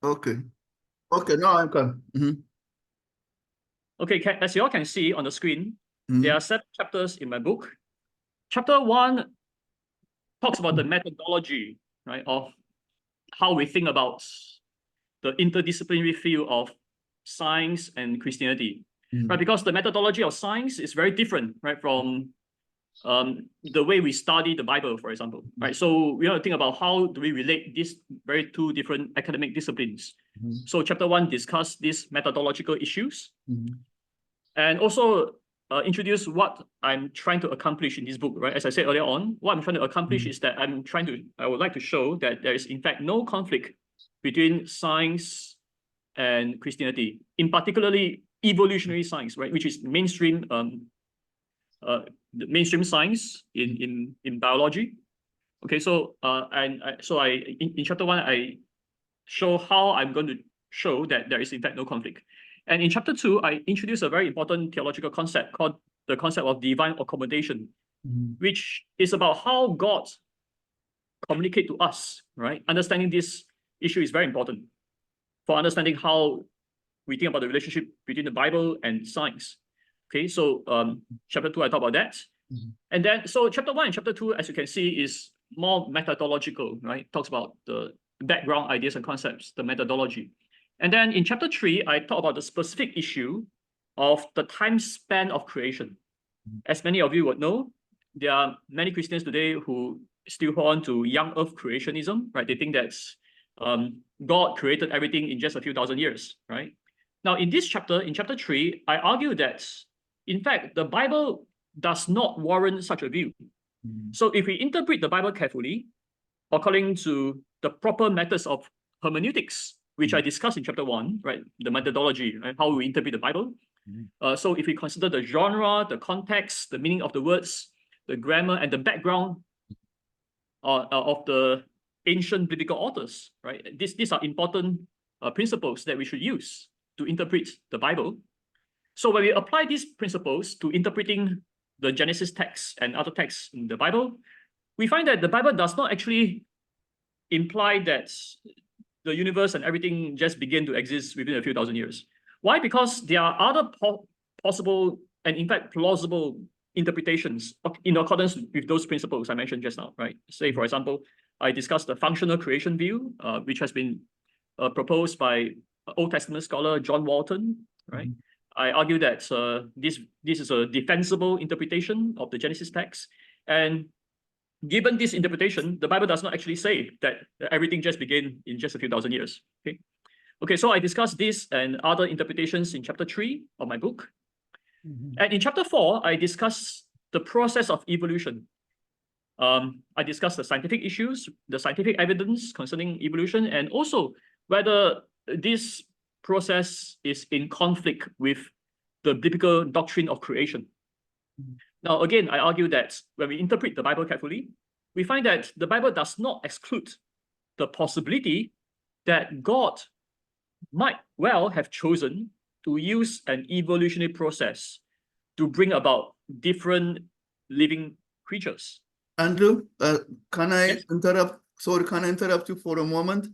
Okay. Okay, now I can. Okay, as you all can see on the screen, there are 7 chapters in my book. Chapter 1 talks about the methodology, right, of how we think about the interdisciplinary field of science and Christianity, right? Because the methodology of science is very different, right, from the way we study the Bible, for example, right? So we have to think about how do we relate these very 2 different academic disciplines. So chapter 1 discuss these methodological issues, and also introduce what I'm trying to accomplish in this book, right? As I said earlier on, what I'm trying to accomplish is that I would like to show that there is in fact no conflict between science and Christianity, in particularly evolutionary science, right, which is mainstream the mainstream science in biology. Okay, so in chapter 1 I show how I'm going to show that there is in fact no conflict. And in chapter 2, I introduce a very important theological concept called the concept of divine accommodation, which is about how God communicate to us, right? Understanding this issue is very important for understanding how we think about the relationship between the Bible and science. Okay, so chapter 2, I talk about that. And then, so chapter 1 and chapter 2, as you can see, is more methodological, right? Talks about the background ideas and concepts, the methodology. And then in chapter 3, I talk about the specific issue of the time span of creation. As many of you would know, there are many Christians today who still hold on to young earth creationism, right? They think that God created everything in just a few thousand years, right? Now, in this chapter, in chapter 3, I argue that, in fact, the Bible does not warrant such a view. So if we interpret the Bible carefully, according to the proper methods of hermeneutics, which I discussed in chapter 1, right, the methodology, right, how we interpret the Bible. So if we consider the genre, the context, the meaning of the words, the grammar, and the background of the ancient biblical authors, right, these are important principles that we should use to interpret the Bible. So when we apply these principles to interpreting the Genesis text and other texts in the Bible, we find that the Bible does not actually imply that the universe and everything just began to exist within a few thousand years. Why? Because there are other possible and in fact plausible interpretations in accordance with those principles I mentioned just now, right? Say, for example, I discussed the functional creation view, which has been proposed by Old Testament scholar John Walton, right? I argue that this is a defensible interpretation of the Genesis text. And given this interpretation, the Bible does not actually say that everything just began in just a few thousand years. Okay, so I discussed this and other interpretations in chapter 3 of my book. And in chapter 4, I discuss the process of evolution. I discuss the scientific issues, the scientific evidence concerning evolution, and also whether this process is in conflict with the biblical doctrine of creation. Now, again, I argue that when we interpret the Bible carefully, we find that the Bible does not exclude the possibility that God might well have chosen to use an evolutionary process to bring about different living creatures. Andrew, can I interrupt? Sorry, can I interrupt you for a moment?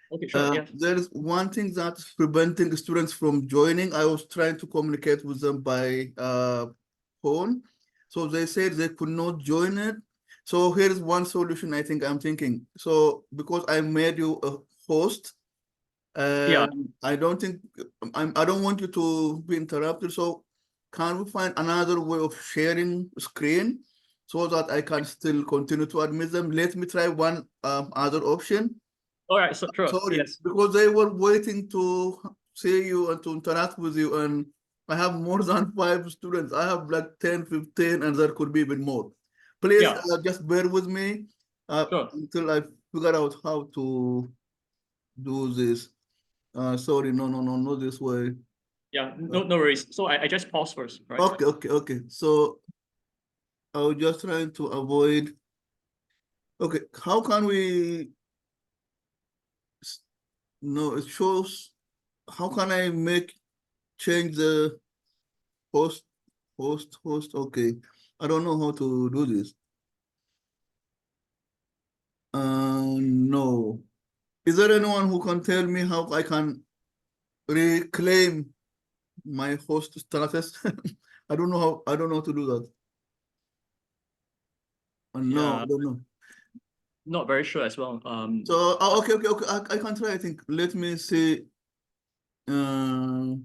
Okay, sure. There is one thing that's preventing the students from joining. I was trying to communicate with them by phone. So they said they could not join it. So here's one solution I think I'm thinking. So because I made you a host, I don't think I don't want you to be interrupted. So can we find another way of sharing screen so that I can still continue to admit them? Let me try one other option. All right, so sure. Sorry, yes. because they were waiting to see you and to interact with you, and I have more than 5 students. I have like 10, 15, and there could be even more. Please just bear with me until I figure out how to do this. Sorry, no, not this way. Yeah, no worries. So I just pause first, right? Okay. So I was just trying to avoid. Okay, how can we? No, it shows. How can I change the host? Okay, I don't know how to do this. No, Is there anyone who can tell me how I can reclaim my host status? I don't know how. I don't know how to do that. No, Yeah, I don't know. not very sure as well. So okay. I can try. I think. Let me see. I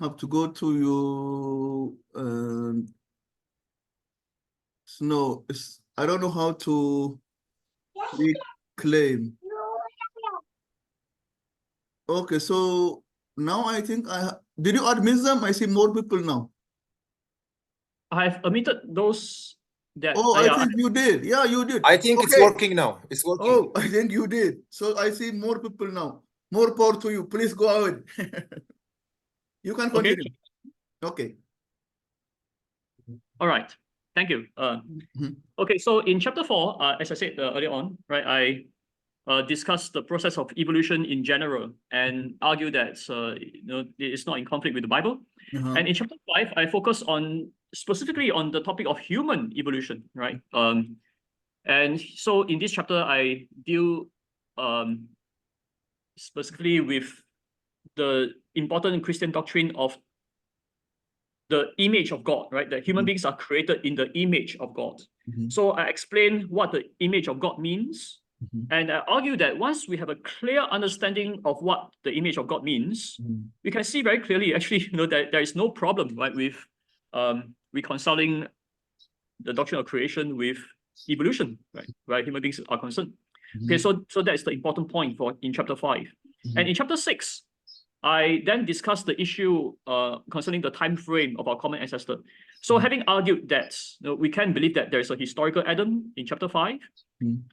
have to go to your. No, I don't know how to reclaim. Okay, so now I think did you admit them? I see more people now. I have omitted those that Oh, I yeah, think you did. Yeah, you did. I think it's Okay. working now. It's working. Oh, I think you did. So I see more people now. More power to you. Please go ahead. You can okay. continue. Okay. All right. Thank you. Mhm. Okay, so in chapter 4, as I said earlier on, right, I discussed the process of evolution in general and argue that it is not in conflict with the Bible. And in chapter 5, I focus on specifically on the topic of human evolution, right? And so in this chapter, I deal specifically with the important Christian doctrine of the image of God, right? That human beings are created in the image of God. So I explain what the image of God means. And I argue that once we have a clear understanding of what the image of God means, we can see very clearly, actually, that there is no problem, right, with reconciling the doctrine of creation with evolution, right, where human beings are concerned. Okay, so that is the important point in chapter 5. And in chapter 6, I then discussed the issue concerning the time frame of our common ancestor. So having argued that we can believe that there is a historical Adam in chapter 5,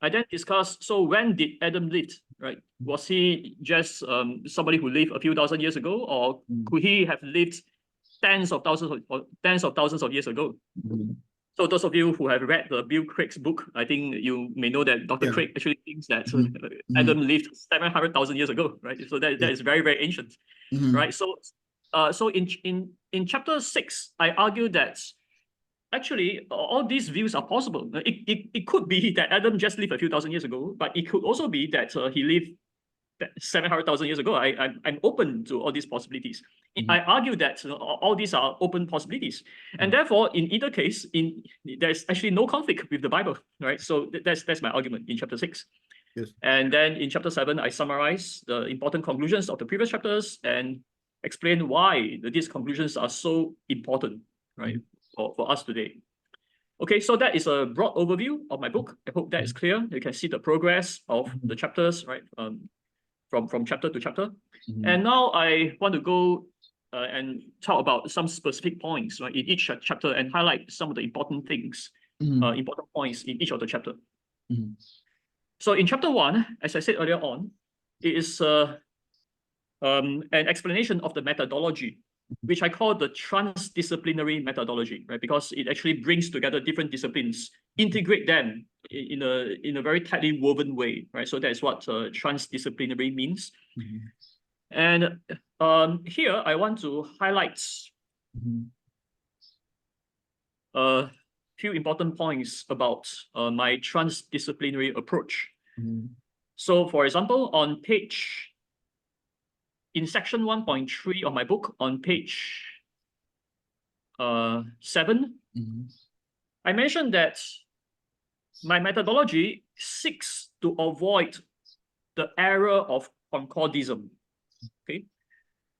I then discussed, so when did Adam live, right? Was he just somebody who lived a few thousand years ago, or could he have lived tens of thousands of years ago? So those of you who have read the Bill Craig's book, I think you may know that Dr. Craig actually thinks that Adam lived 700,000 years ago, right? So that is very, very ancient, right? So in chapter 6, I argue that actually all these views are possible. It could be that Adam just lived a few thousand years ago, but it could also be that he lived 700,000 years ago. I'm open to all these possibilities. I argue that all these are open possibilities, and therefore, in either case, there's actually no conflict with the Bible, right? So that's my argument in chapter 6. Yes. And then in chapter 7, I summarize the important conclusions of the previous chapters and explain why these conclusions are so important, right, for us today. Okay, so that is a broad overview of my book. I hope that is clear. You can see the progress of the chapters, right? From chapter to chapter. And now I want to go and talk about some specific points, right, in each chapter and highlight some of the important things, important points in each of the chapter. So in chapter 1, as I said earlier on, it is an explanation of the methodology, which I call the transdisciplinary methodology, right? Because it actually brings together different disciplines, integrate them in a very tightly woven way, right? So that's what transdisciplinary means. And here I want to highlight a few important points about my transdisciplinary approach. So for example, in section 1.3 of my book, on page 7, I mentioned that my methodology seeks to avoid the error of concordism. Okay,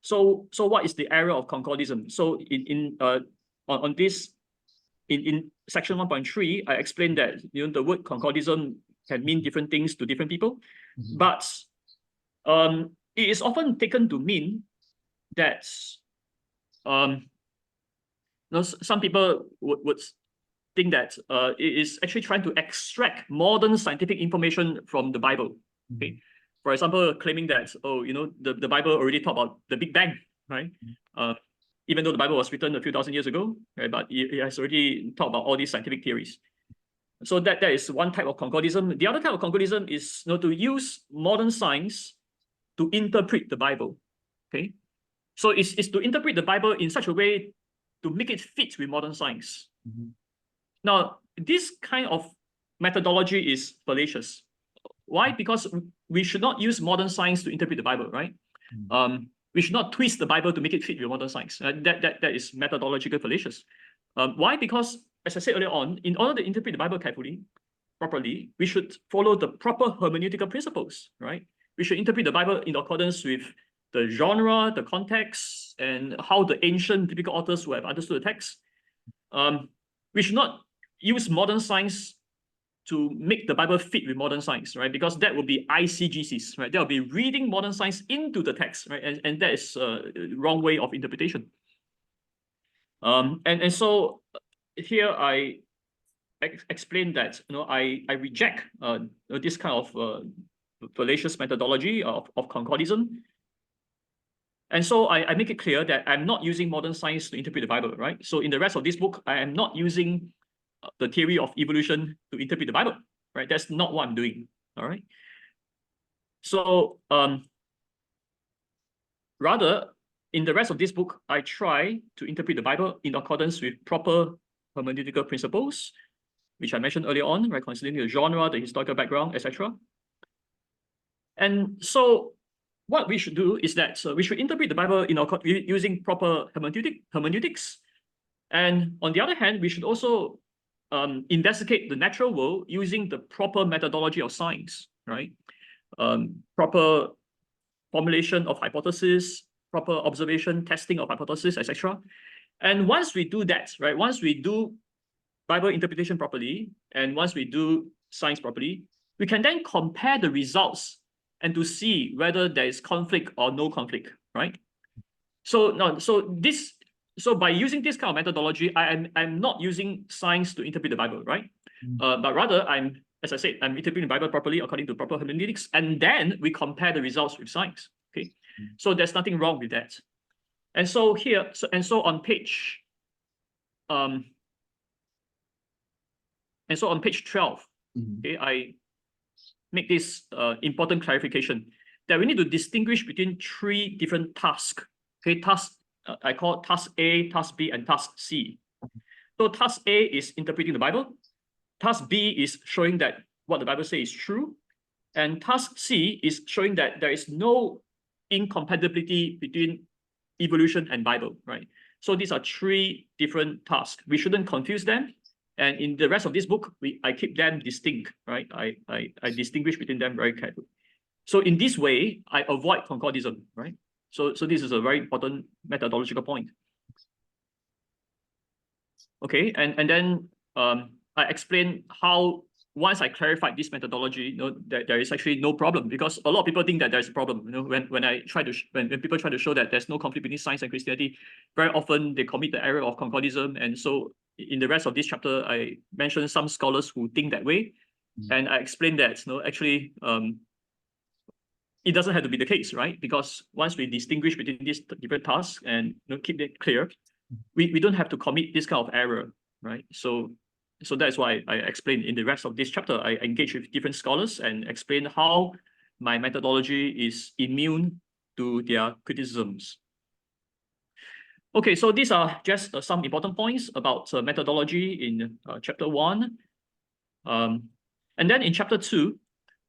so what is the error of concordism? So in section 1.3, I explained that the word concordism can mean different things to different people, but it is often taken to mean that some people would think that it is actually trying to extract modern scientific information from the Bible. Okay, for example, claiming that the Bible already talked about the Big Bang, right? Even though the Bible was written a few thousand years ago, right? But it has already talked about all these scientific theories. So that is one type of concordism. The other type of concordism is to use modern science to interpret the Bible. Okay, so it's to interpret the Bible in such a way to make it fit with modern science. Now, this kind of methodology is fallacious. Why? Because we should not use modern science to interpret the Bible, right? We should not twist the Bible to make it fit with modern science. That is methodological fallacious. Why? Because, as I said earlier on, in order to interpret the Bible properly, we should follow the proper hermeneutical principles, right? We should interpret the Bible in accordance with the genre, the context, and how the ancient biblical authors would have understood the text. We should not use modern science to make the Bible fit with modern science, right? Because that will be ICGCs, right? That will be reading modern science into the text, right? And that is a wrong way of interpretation. And so here I explain that I reject this kind of fallacious methodology of concordism. And so I make it clear that I'm not using modern science to interpret the Bible, right? So in the rest of this book, I am not using the theory of evolution to interpret the Bible, right? That's not what I'm doing, all right? So rather, in the rest of this book, I try to interpret the Bible in accordance with proper hermeneutical principles, which I mentioned earlier on, right? Considering the genre, the historical background, etc. And so what we should do is that we should interpret the Bible using proper hermeneutics. And on the other hand, we should also investigate the natural world using the proper methodology of science, right? Proper formulation of hypothesis, proper observation, testing of hypothesis, etc. And once we do that, right? Once we do Bible interpretation properly, and once we do science properly, we can then compare the results and to see whether there is conflict or no conflict, right? So by using this kind of methodology, I'm not using science to interpret the Bible, right? But rather, as I said, I'm interpreting the Bible properly according to proper hermeneutics, and then we compare the results with science. Okay, so there's nothing wrong with that. And so here, on page, on page 12, okay, I make this important clarification that we need to distinguish between three different tasks. Okay, I call task A, task B, and task C. So task A is interpreting the Bible. Task B is showing that what the Bible says is true. And task C is showing that there is no incompatibility between evolution and Bible, right? So these are three different tasks. We shouldn't confuse them. And in the rest of this book, I keep them distinct, right? I distinguish between them very carefully. So in this way, I avoid concordism, right? So this is a very important methodological point. Okay, and then I explain how once I clarified this methodology, that there is actually no problem, because a lot of people think that there's a problem. When people try to show that there's no conflict between science and Christianity, very often they commit the error of concordism. And so in the rest of this chapter, I mentioned some scholars who think that way, and I explained that actually it doesn't have to be the case, right? Because once we distinguish between these different tasks and keep it clear, we don't have to commit this kind of error, right? So that's why I explained in the rest of this chapter, I engage with different scholars and explain how my methodology is immune to their criticisms. Okay, so these are just some important points about methodology in chapter 1. And then in chapter 2,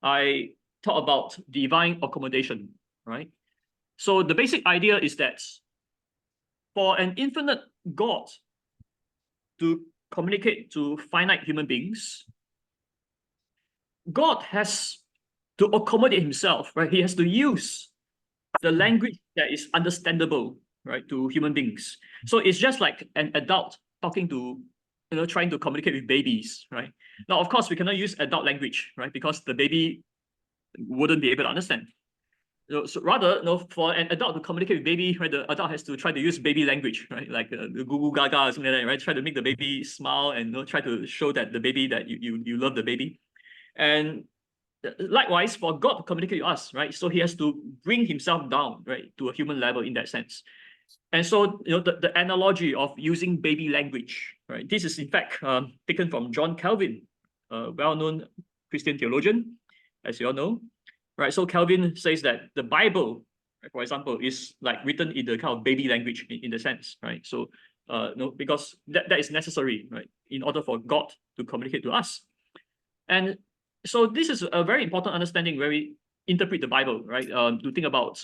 I talk about divine accommodation, right? So the basic idea is that for an infinite God to communicate to finite human beings, God has to accommodate himself, right? He has to use the language that is understandable, right, to human beings. So it's just like an adult talking to, trying to communicate with babies, right? Now, of course, we cannot use adult language, right? Because the baby wouldn't be able to understand. So rather, for an adult to communicate with baby, right, the adult has to try to use baby language, right? Like the goo goo gaga or something like that, right? Try to make the baby smile and try to show that the baby that you love the baby. And likewise, for God to communicate with us, right? So he has to bring himself down, right, to a human level in that sense. And so, the analogy of using baby language, right? This is in fact taken from John Calvin, a well-known Christian theologian, as you all know. Right, so Calvin says that the Bible, for example, is like written in the kind of baby language in the sense, right? So, because that is necessary, right, in order for God to communicate to us. And so this is a very important understanding where we interpret the Bible, right? To think about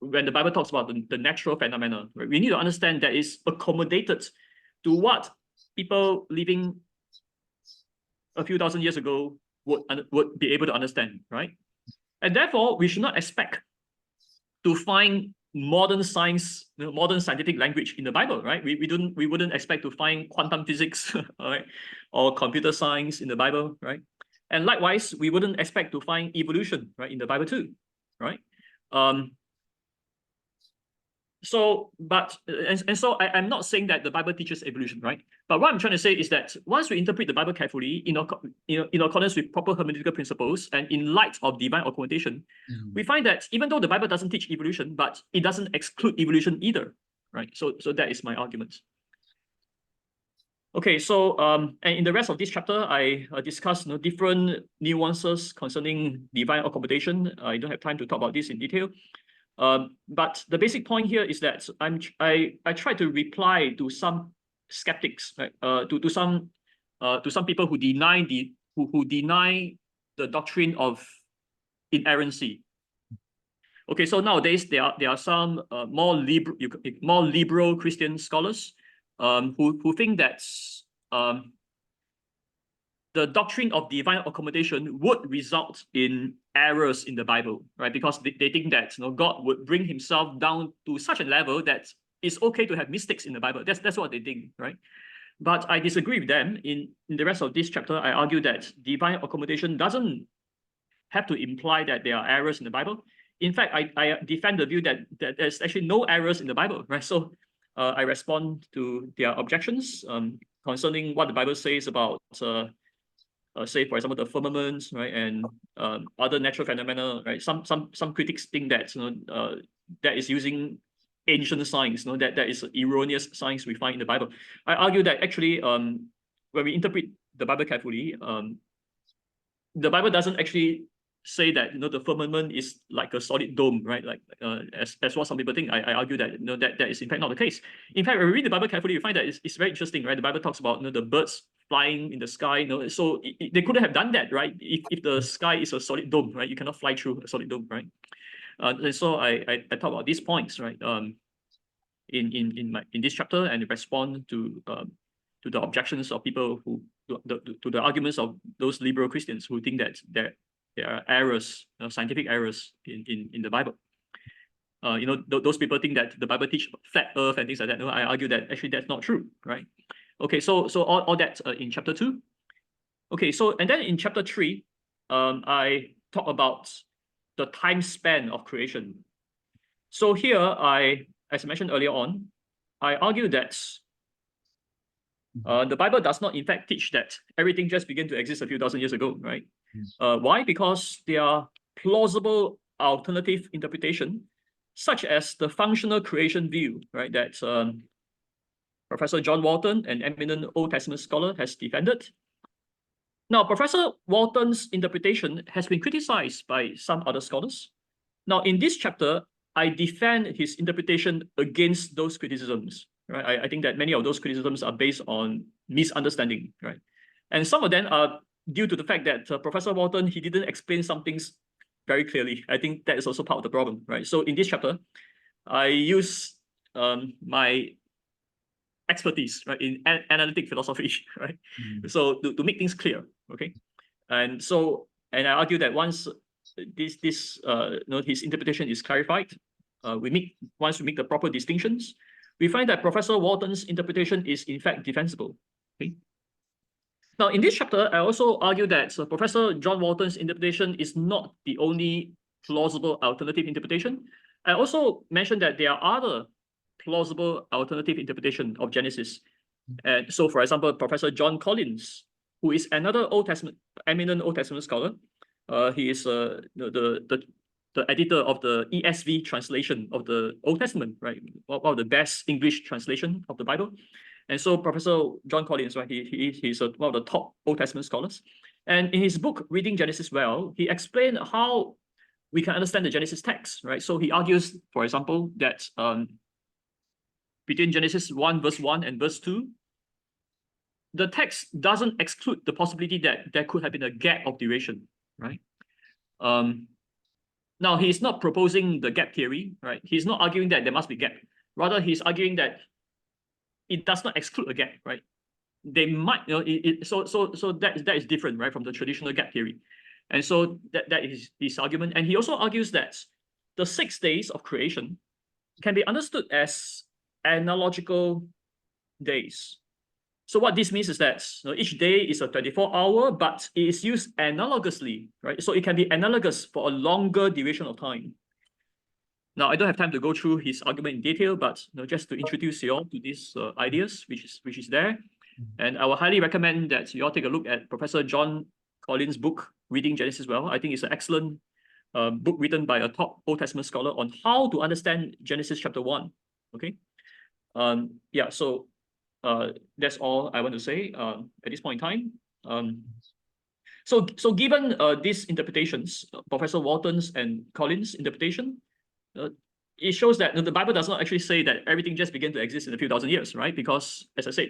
when the Bible talks about the natural phenomena, right? We need to understand that it's accommodated to what people living a few thousand years ago would be able to understand, right? And therefore, we should not expect to find modern science, modern scientific language in the Bible, right? We wouldn't expect to find quantum physics, right, or computer science in the Bible, right? And likewise, we wouldn't expect to find evolution, right, in the Bible too, right? So, but and so I'm not saying that the Bible teaches evolution, right? But what I'm trying to say is that once we interpret the Bible carefully, in accordance with proper hermeneutical principles and in light of divine accommodation, we find that even though the Bible doesn't teach evolution, but it doesn't exclude evolution either, right? So that is my argument. Okay, so and in the rest of this chapter, I discuss different nuances concerning divine accommodation. I don't have time to talk about this in detail. But the basic point here is that I try to reply to some skeptics, right? To some people who deny the doctrine of inerrancy. Okay, so nowadays there are some more liberal Christian scholars who think that the doctrine of divine accommodation would result in errors in the Bible, right? Because they think that God would bring himself down to such a level that it's okay to have mistakes in the Bible. That's what they think, right? But I disagree with them. In the rest of this chapter, I argue that divine accommodation doesn't have to imply that there are errors in the Bible. In fact, I defend the view that there's actually no errors in the Bible, right? So I respond to their objections concerning what the Bible says about say, for example, the firmaments, right, and other natural phenomena, right? Some critics think that that is using ancient science, that is erroneous science we find in the Bible. I argue that actually, when we interpret the Bible carefully, the Bible doesn't actually say that the firmament is like a solid dome, right? Like as what some people think. I argue that that is in fact not the case. In fact, when we read the Bible carefully, you find that it's very interesting, right? The Bible talks about the birds flying in the sky, so they couldn't have done that, right? If the sky is a solid dome, right? You cannot fly through a solid dome, right? And so I talk about these points, right? In this chapter, and respond to the objections of people who to the arguments of those liberal Christians who think that there are errors, scientific errors in the Bible. Those people think that the Bible teach flat Earth and things like that. No, I argue that actually that's not true, right? Okay, so all that in chapter 2. Okay, so and then in chapter 3, I talk about the time span of creation. So here as I mentioned earlier on, I argue that the Bible does not in fact teach that everything just began to exist a few thousand years ago, right? Why? Because there are plausible alternative interpretation, such as the functional creation view, right? That Professor John Walton, an eminent Old Testament scholar, has defended. Now, Professor Walton's interpretation has been criticized by some other scholars. Now, in this chapter, I defend his interpretation against those criticisms, right? I think that many of those criticisms are based on misunderstanding, right? And some of them are due to the fact that Professor Walton, he didn't explain some things very clearly. I think that is also part of the problem, right? So in this chapter, I use my expertise, right, in analytic philosophy, right? So to make things clear, okay? And I argue that once his interpretation is clarified, once we make the proper distinctions, we find that Professor Walton's interpretation is in fact defensible. Okay. Now, in this chapter, I also argue that Professor John Walton's interpretation is not the only plausible alternative interpretation. I also mentioned that there are other plausible alternative interpretation of Genesis. And so, for example, Professor John Collins, who is another eminent Old Testament scholar, he is the editor of the ESV translation of the Old Testament, right? One of the best English translation of the Bible. And so Professor John Collins, right, he's one of the top Old Testament scholars. And in his book, Reading Genesis Well, he explained how we can understand the Genesis text, right? So he argues, for example, that between Genesis 1 verse 1 and verse 2, the text doesn't exclude the possibility that there could have been a gap of duration, right? Now he's not proposing the gap theory, right? He's not arguing that there must be gap. Rather, he's arguing that it does not exclude a gap, right? They might, so that is different, right, from the traditional gap theory. And so that is his argument. And he also argues that the 6 days of creation can be understood as analogical days. So what this means is that each day is a 24-hour, but it is used analogously, right? So it can be analogous for a longer duration of time. Now, I don't have time to go through his argument in detail, but just to introduce you all to these ideas, which is there. And I will highly recommend that you all take a look at Professor John Collins' book, Reading Genesis Well. I think it's an excellent book written by a top Old Testament scholar on how to understand Genesis chapter 1. Okay. Yeah, so that's all I want to say at this point in time. So given these interpretations, Professor Walton's and Collins' interpretation, it shows that the Bible does not actually say that everything just began to exist in a few thousand years, right? Because, as I said,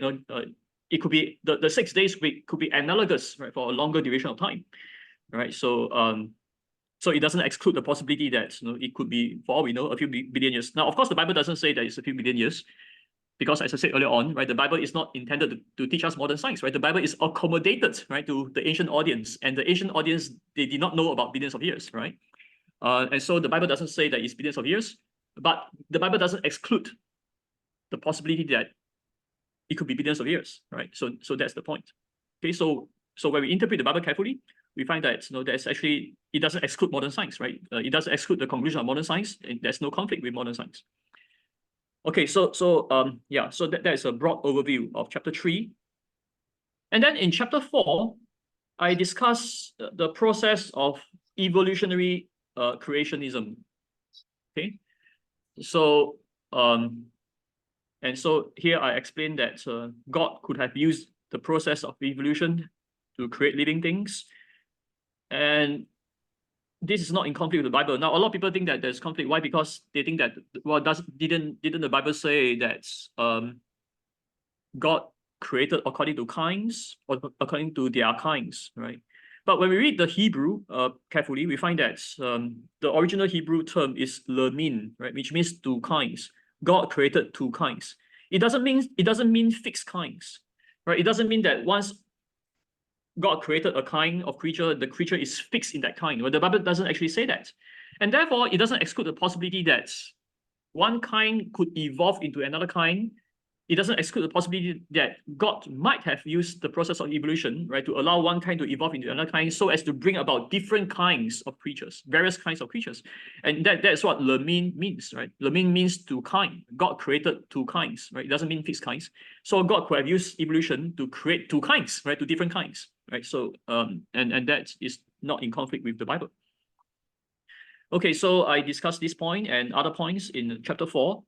it could be the 6 days could be analogous, right, for a longer duration of time, right? So so it doesn't exclude the possibility that it could be, for all we know, a few billion years. Now, of course, the Bible doesn't say that it's a few billion years, because, as I said earlier on, right, the Bible is not intended to teach us modern science, right? The Bible is accommodated, right, to the ancient audience, and the ancient audience, they did not know about billions of years, right? And so the Bible doesn't say that it's billions of years, but the Bible doesn't exclude the possibility that it could be billions of years, right? So that's the point. Okay, so when we interpret the Bible carefully, we find that there's actually, it doesn't exclude modern science, right? It doesn't exclude the conclusion of modern science, and there's no conflict with modern science. Okay, so that is a broad overview of chapter 3. And then in chapter 4, I discuss the process of evolutionary creationism. Okay, so and so here I explain that God could have used the process of evolution to create living things, and this is not in conflict with the Bible. Now, a lot of people think that there's conflict. Why? Because they think that, well, didn't the Bible say that God created according to kinds or according to their kinds, right? But when we read the Hebrew carefully, we find that the original Hebrew term is lemin, right, which means two kinds. God created two kinds. It doesn't mean fixed kinds, right? It doesn't mean that once God created a kind of creature, the creature is fixed in that kind. Well, the Bible doesn't actually say that. And therefore, it doesn't exclude the possibility that one kind could evolve into another kind. It doesn't exclude the possibility that God might have used the process of evolution, right, to allow one kind to evolve into another kind so as to bring about different kinds of creatures, various kinds of creatures. And that's what lemin means, right? Lemin means two kind. God created two kinds, right? It doesn't mean fixed kinds. So God could have used evolution to create two kinds, right, two different kinds, right? So, and that is not in conflict with the Bible. Okay, so I discussed this point and other points in chapter 4.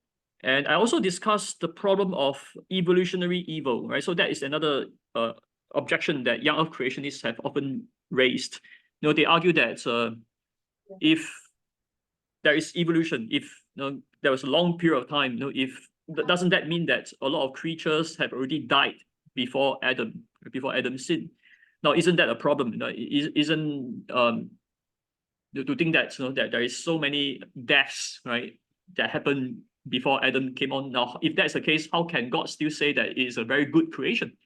And I also discussed the problem of evolutionary evil, right? So that is another objection that young earth creationists have often raised. They argue that if there is evolution, if there was a long period of time, doesn't that mean that a lot of creatures have already died before Adam sinned? Now, isn't that a problem? Isn't to think that that there is so many deaths, right, that happen before Adam came on. Now, if that's the case, how can God still say that it is a very good creation?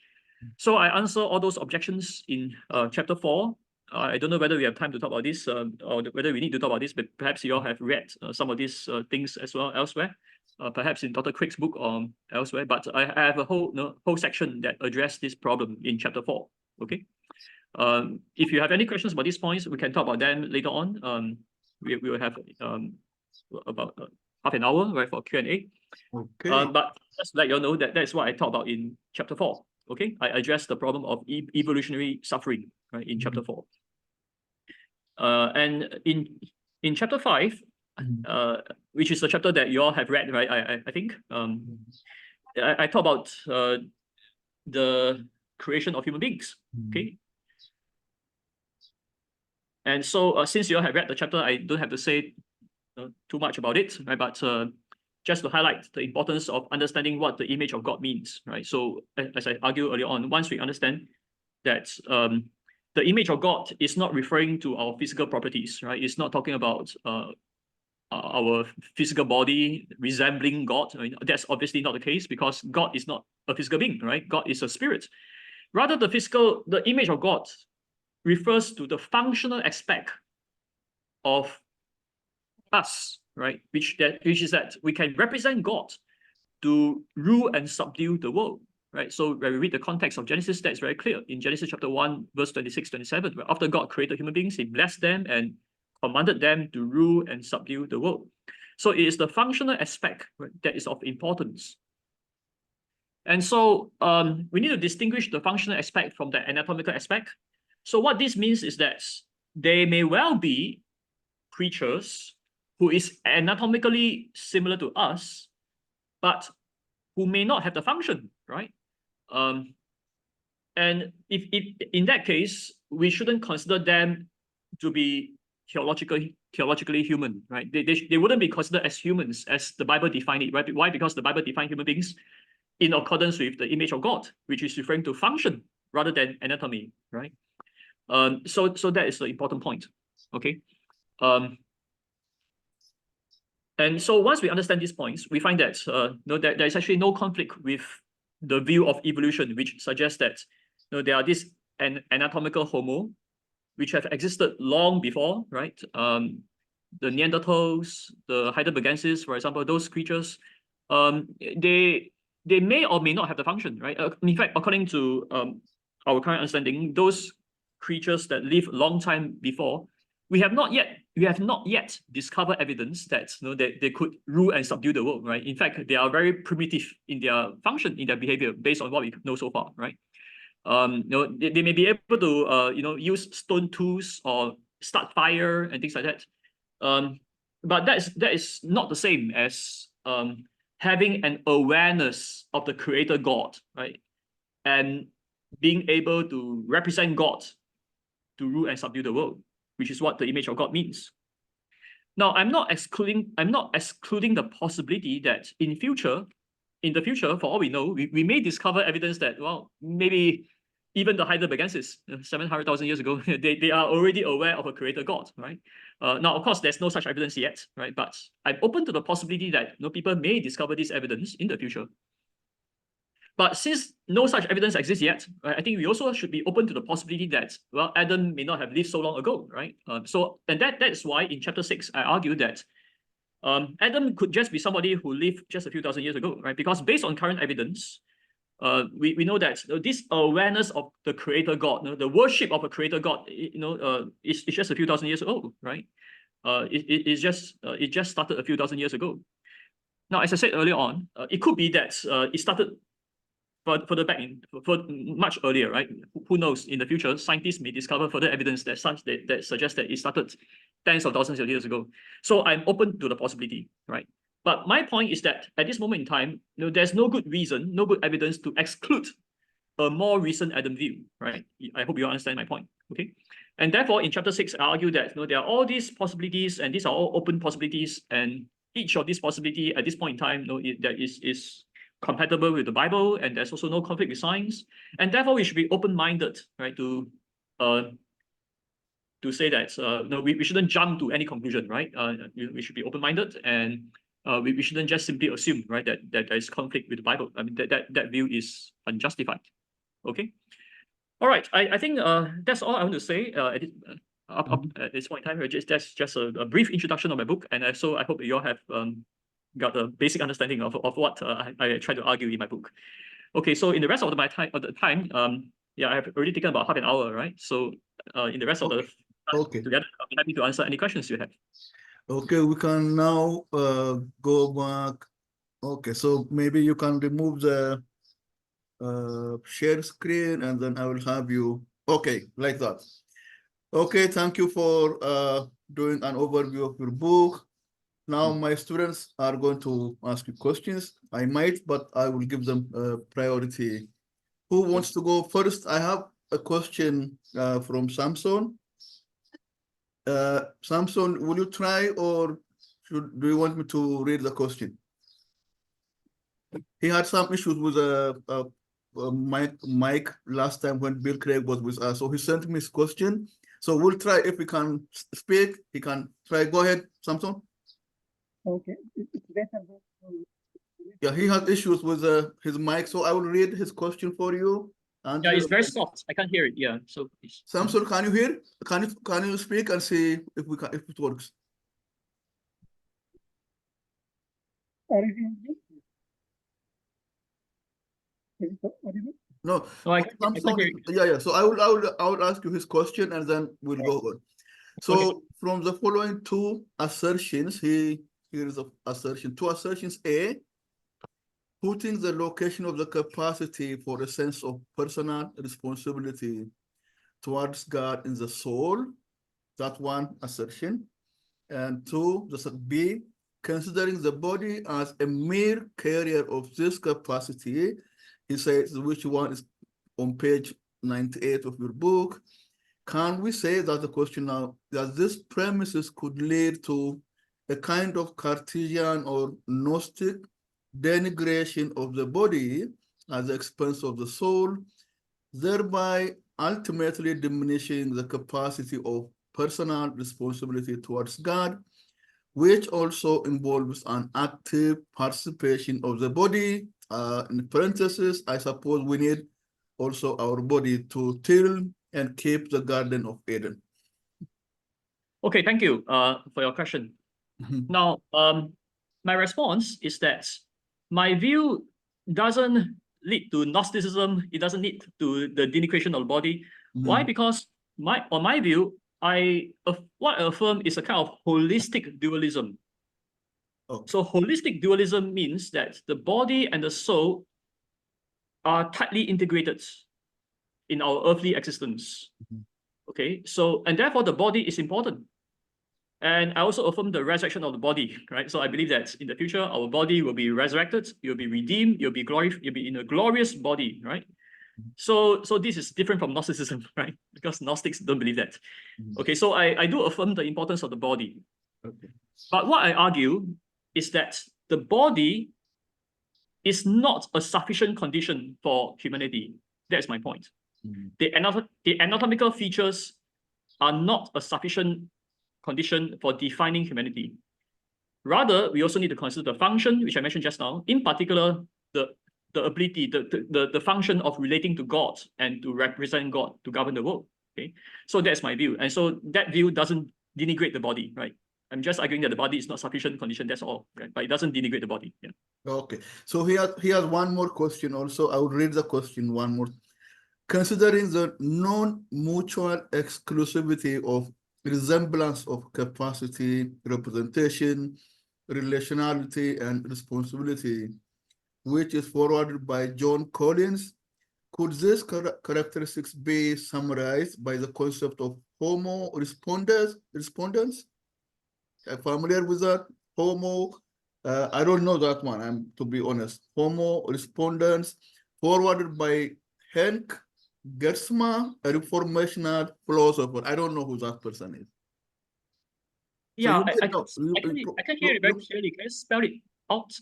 So I answer all those objections in chapter 4. I don't know whether we have time to talk about this or whether we need to talk about this, but perhaps you all have read some of these things as well elsewhere, perhaps in Dr. Craig's book or elsewhere. But I have a whole section that address this problem in chapter 4. Okay. If you have any questions about these points, we can talk about them later on. We will have about half an hour, right, for Q&A. Okay. But just let you all know that that's what I talked about in chapter 4. Okay, I addressed the problem of evolutionary suffering, right, in chapter 4. And in chapter 5, which is the chapter that you all have read, right? I think I talk about the creation of human beings. Okay. And so since you all have read the chapter, I don't have to say too much about it, right? But just to highlight the importance of understanding what the image of God means, right? So as I argued earlier on, once we understand that the image of God is not referring to our physical properties, right? It's not talking about our physical body resembling God. I mean, that's obviously not the case, because God is not a physical being, right? God is a spirit. Rather, the image of God refers to the functional aspect of us, right? Which is that we can represent God to rule and subdue the world, right? So when we read the context of Genesis, that's very clear. In Genesis chapter 1, verse 26, 27, where after God created human beings, he blessed them and commanded them to rule and subdue the world. So it is the functional aspect, right, that is of importance. And so we need to distinguish the functional aspect from the anatomical aspect. So what this means is that they may well be creatures who is anatomically similar to us, but who may not have the function, right? And if in that case, we shouldn't consider them to be theologically human, right? They wouldn't be considered as humans as the Bible defined it, right? Why? Because the Bible defined human beings in accordance with the image of God, which is referring to function rather than anatomy, right? So that is the important point, okay? And so once we understand these points, we find that there is actually no conflict with the view of evolution, which suggests that there are these anatomical Homo, which have existed long before, right? The Neanderthals, the Heidelbergensis, for example, those creatures, they may or may not have the function, right? In fact, according to our current understanding, those creatures that lived a long time before, we have not yet discovered evidence that that they could rule and subdue the world, right? In fact, they are very primitive in their function, in their behavior, based on what we know so far, right? They may be able to use stone tools or start fire and things like that. But that is not the same as having an awareness of the creator God, right? And being able to represent God to rule and subdue the world, which is what the image of God means. Now, I'm not excluding the possibility that in the future, for all we know, we may discover evidence that, well, maybe even the Heidelbergensis 700,000 years ago, they are already aware of a creator God, right? Now, of course, there's no such evidence yet, right? But I'm open to the possibility that people may discover this evidence in the future. But since no such evidence exists yet, right, I think we also should be open to the possibility that, well, Adam may not have lived so long ago, right? And that's why in chapter 6, I argue that Adam could just be somebody who lived just a few thousand years ago, right? Because based on current evidence, we know that this awareness of the creator God, the worship of a creator God, is just a few thousand years old, right? It just started a few thousand years ago. Now, as I said earlier on, it could be that it started further back for much earlier, right? Who knows? In the future, scientists may discover further evidence that suggests that it started tens of thousands of years ago. So I'm open to the possibility, right? But my point is that at this moment in time, there's no good reason, no good evidence to exclude a more recent Adam view, right? I hope you understand my point, okay? And therefore, in chapter 6, I argue that there are all these possibilities, and these are all open possibilities, and each of these possibilities at this point in time, that is compatible with the Bible, and there's also no conflict with science, and therefore we should be open-minded, right, to say that we shouldn't jump to any conclusion, right? We should be open-minded, and we shouldn't just simply assume, right, that there is conflict with the Bible. I mean, that view is unjustified. Okay. All right. I think that's all I want to say at this point in time. That's just a brief introduction of my book, and so I hope you all have got a basic understanding of what I try to argue in my book. Okay, so in the rest of my time, yeah, I have already taken about half an hour, right? So in the rest of the time together, I'll be happy to answer any questions you have. Okay, we can now go back. Okay, so maybe you can remove the share screen, and then I will have you. Okay, like that. Okay, thank you for doing an overview of your book. Now my students are going to ask you questions. I might, but I will give them priority. Who wants to go first? I have a question from Samson. Samson, will you try, or do you want me to read the question? He had some issues with Mike last time when Bill Craig was with us. So he sent me his question. So we'll try if we can speak. He can try. Go ahead, Samson. Okay. It's better. Yeah, he has issues with his mic. So I will read his question for you. Yeah, it's very soft. I can't hear it. Yeah. So please. Samson, can you hear? Can you speak and see if it works? Are you hearing me? Is it audible? No. No, I can't hear it. Yeah. So I will ask you his question and then we'll go on. So Okay. from the following two assertions, here is a assertion. Two assertions: A, putting the location of the capacity for a sense of personal responsibility towards God in the soul. That's one assertion. And two, B, considering the body as a mere carrier of this capacity. He says, which one is on page 98 of your book. Can we say that the question now, that these premises could lead to a kind of Cartesian or Gnostic denigration of the body at the expense of the soul, thereby ultimately diminishing the capacity of personal responsibility towards God, which also involves an active participation of the body. In parentheses, I suppose we need also our body to till and keep the Garden of Eden. Okay, thank you for your question. Now, my response is that my view doesn't lead to Gnosticism. It doesn't lead to the denigration of the body. Why? Because on my view, what I affirm is a kind of holistic dualism. Oh. So holistic dualism means that the body and the soul are tightly integrated in our earthly existence. Okay, so and therefore the body is important. And I also affirm the resurrection of the body, right? So I believe that in the future, our body will be resurrected, you'll be redeemed, you'll be glorified, you'll be in a glorious body, right? So this is different from Gnosticism, right? Because Gnostics don't believe that. Okay, so I do affirm the importance of the body. Okay. But what I argue is that the body is not a sufficient condition for humanity. That's my point. The anatomical features are not a sufficient condition for defining humanity. Rather, we also need to consider the function, which I mentioned just now, in particular, the ability, the function of relating to God and to represent God, to govern the world. Okay, so that's my view. And so that view doesn't denigrate the body, right? I'm just arguing that the body is not sufficient condition, that's all, right? But it doesn't denigrate the body. Yeah. Okay. So he has one more question also. I will read the question one more. Considering the non-mutual exclusivity of resemblance of capacity, representation, relationality, and responsibility, which is forwarded by John Collins, could these characteristics be summarized by the concept of homo respondens? Familiar with that? I don't know that one, to be honest. Homo respondens, forwarded by Henk Gersma, a reformational philosopher. I don't know who that person is. Yeah, I can hear it very clearly. Can you spell it out?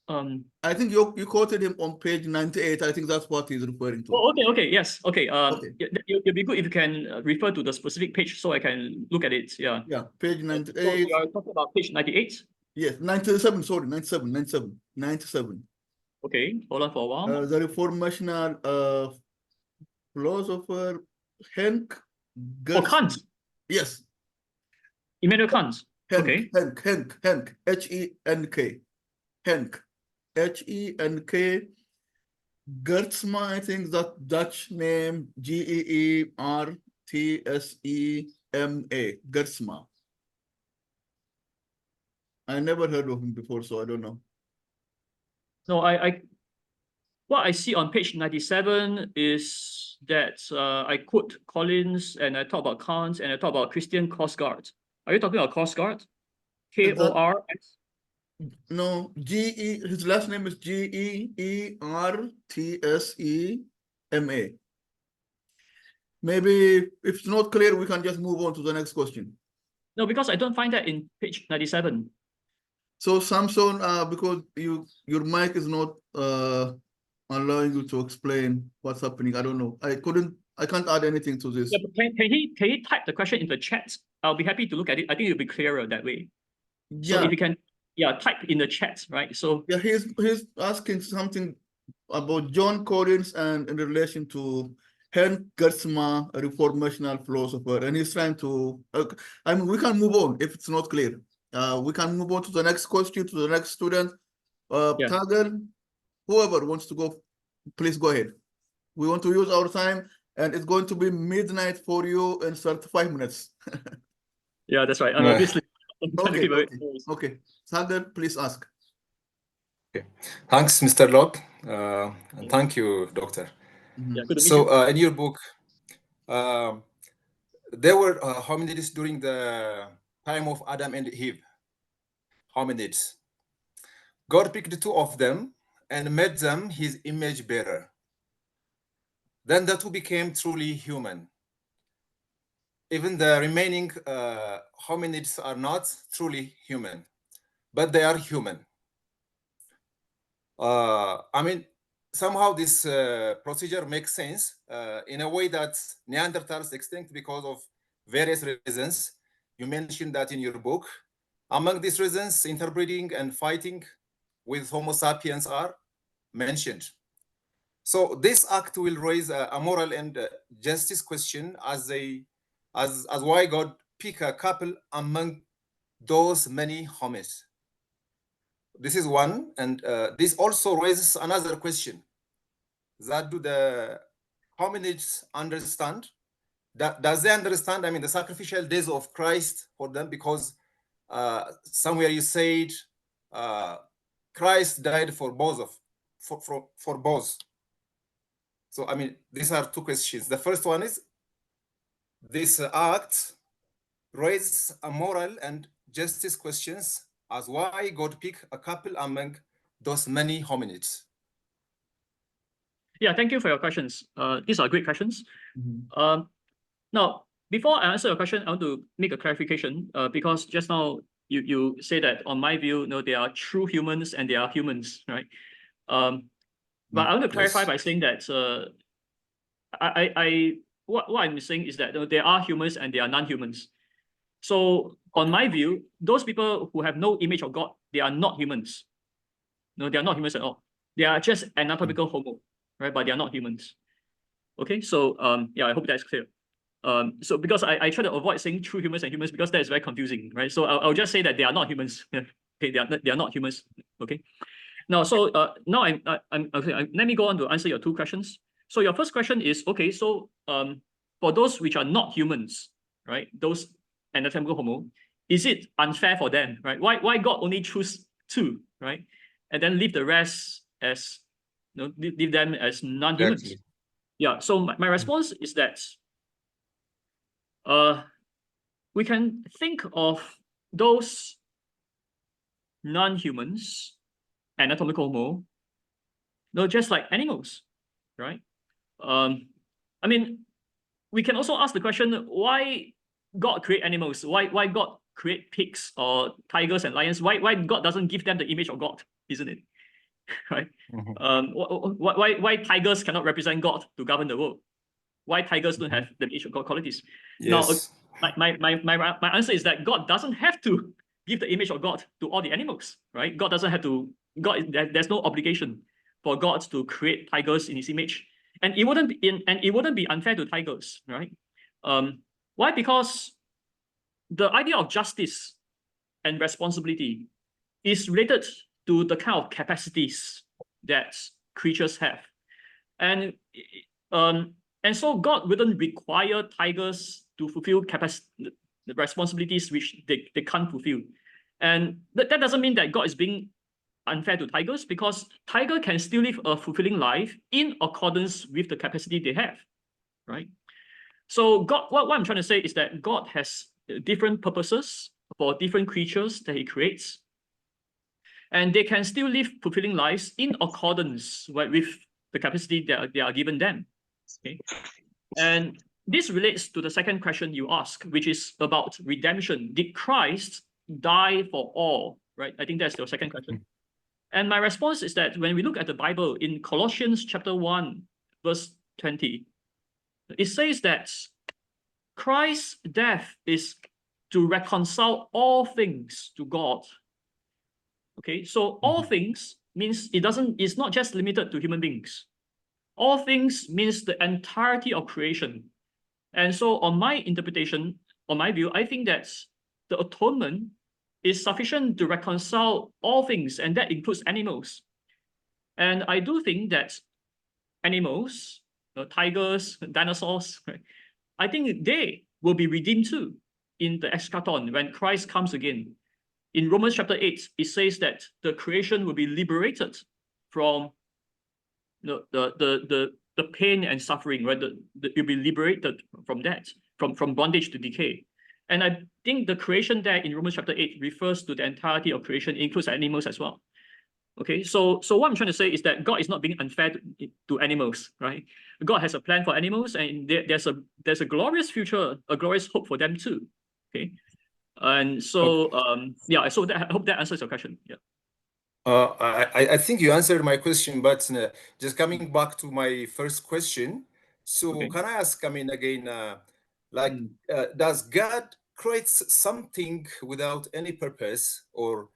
I think you quoted him on page 98. I think that's what he's referring to. Oh, okay, yes, okay. Okay. It'll be good if you can refer to the specific page so I can look at it. Yeah. Yeah, page 98. So you are talking about page 98? Yes, 97, sorry, 97. Okay, hold on for a while. The reformational philosopher Henk Gersma. Oh, Kant. Yes. Immanuel Kant. Henk, Okay. Henk, H-E-N-K. Henk, H-E-N-K. Gersma, I think that Dutch name, Geertsema, Gersma. I never heard of him before, so I don't know. No, what I see on page 97 is that I quote Collins and I talk about Kant and I talk about Christian Korsgaard. Are you talking about Korsgaard? K-O-R-S? No, his last name is Geertsema. Maybe if it's not clear, we can just move on to the next question. No, because I don't find that in page 97. So Samson, because your mic is not allowing you to explain what's happening. I don't know. I can't add anything to this. Yeah, but can he type the question in the chat? I'll be happy to look at it. I think it'll be clearer that way. So Yeah, if you can, yeah, type in the chat, right? So yeah, he's asking something about John Collins and in relation to Henk Gertsma, a reformational philosopher, and he's trying to. I mean, we can move on if it's not clear. We can move on to the next question, to the next student. Yeah. Tagan, whoever wants to go, please go ahead. We want to use our time, and it's going to be midnight for you in 35 minutes. Yeah, that's right. I'm Yeah. obviously trying to Okay, keep away. okay. Tagan, please ask. Okay. Thanks, Mr. Loke, and thank you, Doctor. Yeah, good to meet So, you. in your book, there were hominids during the time of Adam and Eve. Hominids. God picked two of them and made them his image bearer. Then the two became truly human. Even the remaining hominids are not truly human, but they are human. I mean, somehow this procedure makes sense in a way that Neanderthals extinct because of various reasons. You mentioned that in your book. Among these reasons, interbreeding and fighting with Homo sapiens are mentioned. So this act will raise a moral and justice question as why God pick a couple among those many hominids. This is one, and this also raises another question: that do the hominids understand? Does they understand? I mean, the sacrificial days of Christ for them, because somewhere you said Christ died for both for both. So I mean, these are two questions. The first one is this act raises a moral and justice questions as why God picked a couple among those many hominids. Yeah, thank you for your questions. These are great questions. Now, before I answer your question, I want to make a clarification because just now you say that on my view, no, they are true humans and they are humans, right? But I want to clarify Yes. by saying that what I'm saying is that there are humans and there are non-humans. So on my view, those people who have no image of God, they are not humans. No, they are not humans at all. They are just anatomical homo, right? But they are not humans. Okay, so yeah, I hope that's clear. So because I try to avoid saying true humans and humans because that is very confusing, right? So I'll just say that they are not humans. Okay, they are not humans. Okay. Now, so now I'm okay. Let me go on to answer your two questions. So your first question is okay. So for those which are not humans, right? Those anatomical homo, is it unfair for them, right? Why God only choose two, right? And then leave the rest as leave them as non-humans. Exactly. Yeah. So my response is that we can think of those non-humans, anatomical homo, just like animals, right? I mean, we can also ask the question, why God create animals? Why God create pigs or tigers and lions? Why God doesn't give them the image of God, isn't it? Right? Why tigers cannot represent God to govern the world? Why tigers don't have the image of God qualities? Yes. Now, my answer is that God doesn't have to give the image of God to all the animals, right? God doesn't have to. There's no obligation for God to create tigers in His image, and it wouldn't be unfair to tigers, right? Why? Because the idea of justice and responsibility is related to the kind of capacities that creatures have, and so God wouldn't require tigers to fulfill the responsibilities which they can't fulfill. And that doesn't mean that God is being unfair to tigers, because tiger can still live a fulfilling life in accordance with the capacity they have, right? So God, what I'm trying to say is that God has different purposes for different creatures that He creates, and they can still live fulfilling lives in accordance with the capacity that they are given them. Okay, and this relates to the second question you asked, which is about redemption. Did Christ die for all right? I think that's your second question. And my response is that when we look at the Bible in Colossians chapter 1, verse 20, it says that Christ's death is to reconcile all things to God. Okay, so all things means it's not just limited to human beings. All things means the entirety of creation. And so on my interpretation, on my view, I think that the atonement is sufficient to reconcile all things, and that includes animals. And I do think that animals, tigers, dinosaurs, right, I think they will be redeemed too in the eschaton when Christ comes again. In Romans chapter 8, it says that the creation will be liberated from the pain and suffering, right? You'll be liberated from that, from bondage to decay. And I think the creation there in Romans chapter 8 refers to the entirety of creation, includes animals as well. Okay, so what I'm trying to say is that God is not being unfair to animals, right? God has a plan for animals, and there's a glorious future, a glorious hope for them too. Okay, and so yeah, so I hope that answers your question. Yeah. I think you answered my question, but just coming back to my first question. So Okay. can I ask? I mean, again, does God create something without any purpose, or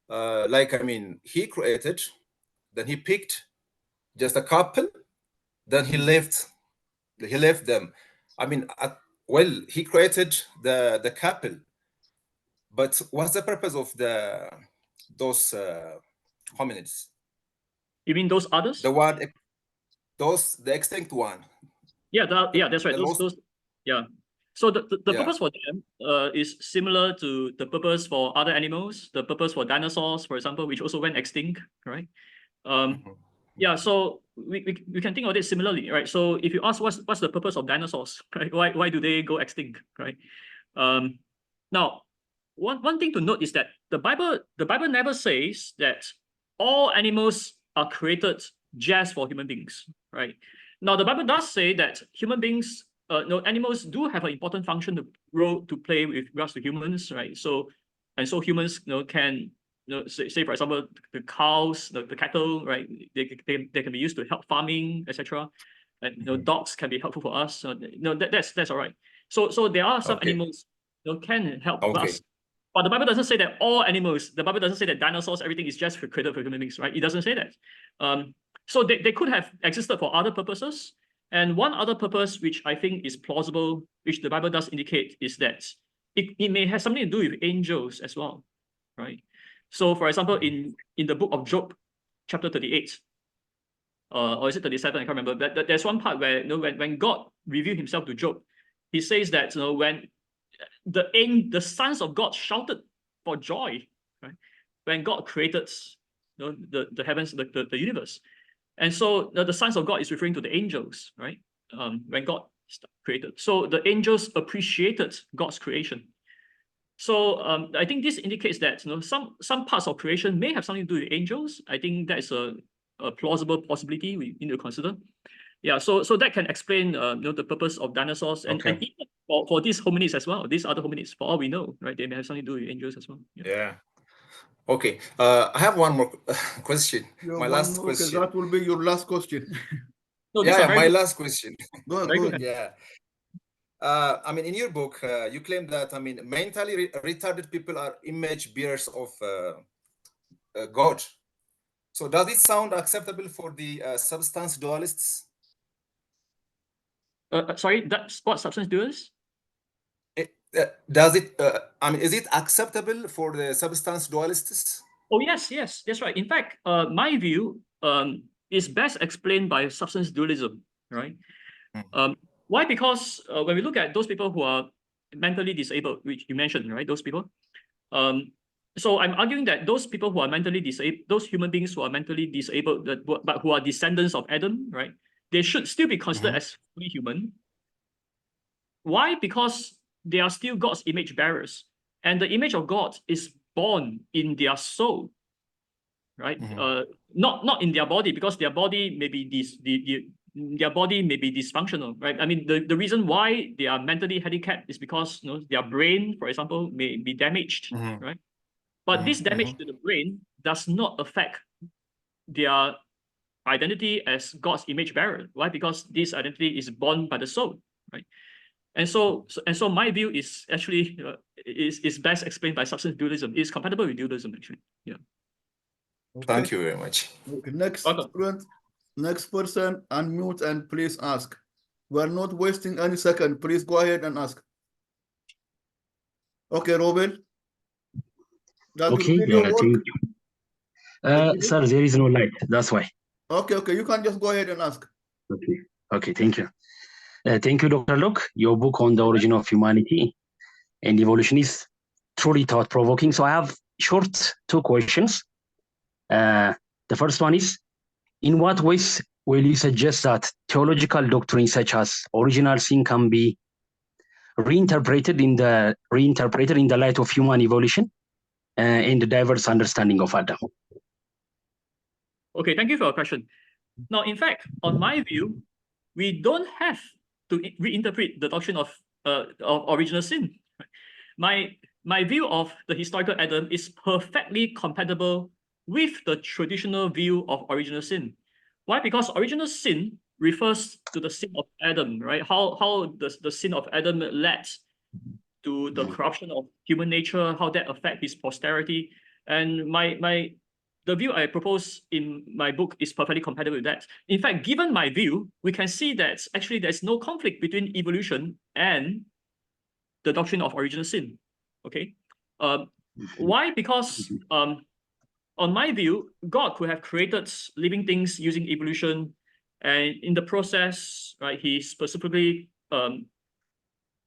like, I mean, he created, then he picked just a couple, then he left them. I mean, well, he created the couple, but what's the purpose of those hominids? You mean those others? The extinct one. Yeah, that's right. Those yeah. So the purpose for them is similar to the purpose for other animals, the purpose for dinosaurs, for example, which also went extinct, right? Yeah, so we can think of it similarly, right? So if you ask what's the purpose of dinosaurs, right? Why do they go extinct, right? Now, one thing to note is that the Bible never says that all animals are created just for human beings, right? Now, the Bible does say that human beings, animals do have an important function to play with regards to humans, right? So humans, can, say for example, the cows, the cattle, right? They can be used to help farming, etc. And dogs can be helpful for us. That's all right. So there are some animals can help us. But the Bible doesn't say that all animals, the Bible doesn't say that dinosaurs, everything is just created for human beings, right? It doesn't say that. So they could have existed for other purposes. And one other purpose, which I think is plausible, which the Bible does indicate, is that it may have something to do with angels as well, right? So for example, in the book of Job, chapter 38, or is it 37? I can't remember. But there's one part where, when God revealed himself to Job, he says that, when the sons of God shouted for joy, right? When God created, the heavens, the universe. And so the sons of God is referring to the angels, right? When God created. So the angels appreciated God's creation. So I think this indicates that, some parts of creation may have something to do with angels. I think that is a plausible possibility we need to consider. Yeah, so that can explain the purpose of dinosaurs, and even for these hominids as well, these other hominids, for all we know, right? They may have something to do with angels as well. Yeah. Okay. I have one more question. My last question. That will be your last question. No, my last question. Go ahead. Yeah. I mean, in your book, you claim that, I mean, mentally retarded people are image bearers of God. So does it sound acceptable for the substance dualists? Sorry, that's what substance dualists? Does it? I mean, is it acceptable for the substance dualists? Oh yes, that's right. In fact, my view is best explained by substance dualism, right? Why? Because when we look at those people who are mentally disabled, which you mentioned, right? Those people. So I'm arguing that those people who are mentally disabled, those human beings who are mentally disabled, but who are descendants of Adam, right? They should still be considered as fully human. Why? Because they are still God's image bearers, and the image of God is born in their soul, right? Not in their body, because their body may be their body may be dysfunctional, right? I mean, the reason why they are mentally handicapped is because their brain, for example, may be damaged, right? But this damage to the brain does not affect their identity as God's image bearer. Why? Because this identity is born by the soul, right? And so my view is actually is best explained by substance dualism. It's compatible with dualism, actually. Yeah. Okay. Thank you very much. Okay, next Welcome. student, next person, unmute and please ask. We're not wasting any second. Please go ahead and ask. Okay, Robin. Does Okay, the video work? thank you. Sir, there is no light. That's why. Okay, you can just go ahead and ask. Okay, thank you. Thank you, Dr. Loke. Your book on the origin of humanity and evolution is truly thought-provoking. So I have short 2 questions. The first one is, in what ways will you suggest that theological doctrines such as original sin can be reinterpreted in the light of human evolution and the diverse understanding of Adam? Okay, thank you for your question. Now, in fact, on my view, we don't have to reinterpret the doctrine of original sin. My view of the historical Adam is perfectly compatible with the traditional view of original sin. Why? Because original sin refers to the sin of Adam, right? How the sin of Adam led to the corruption of human nature, how that affects his posterity. And the view I propose in my book is perfectly compatible with that. In fact, given my view, we can see that actually there's no conflict between evolution and the doctrine of original sin. Okay. Why? Because on my view, God could have created living things using evolution, and in the process, right, he specifically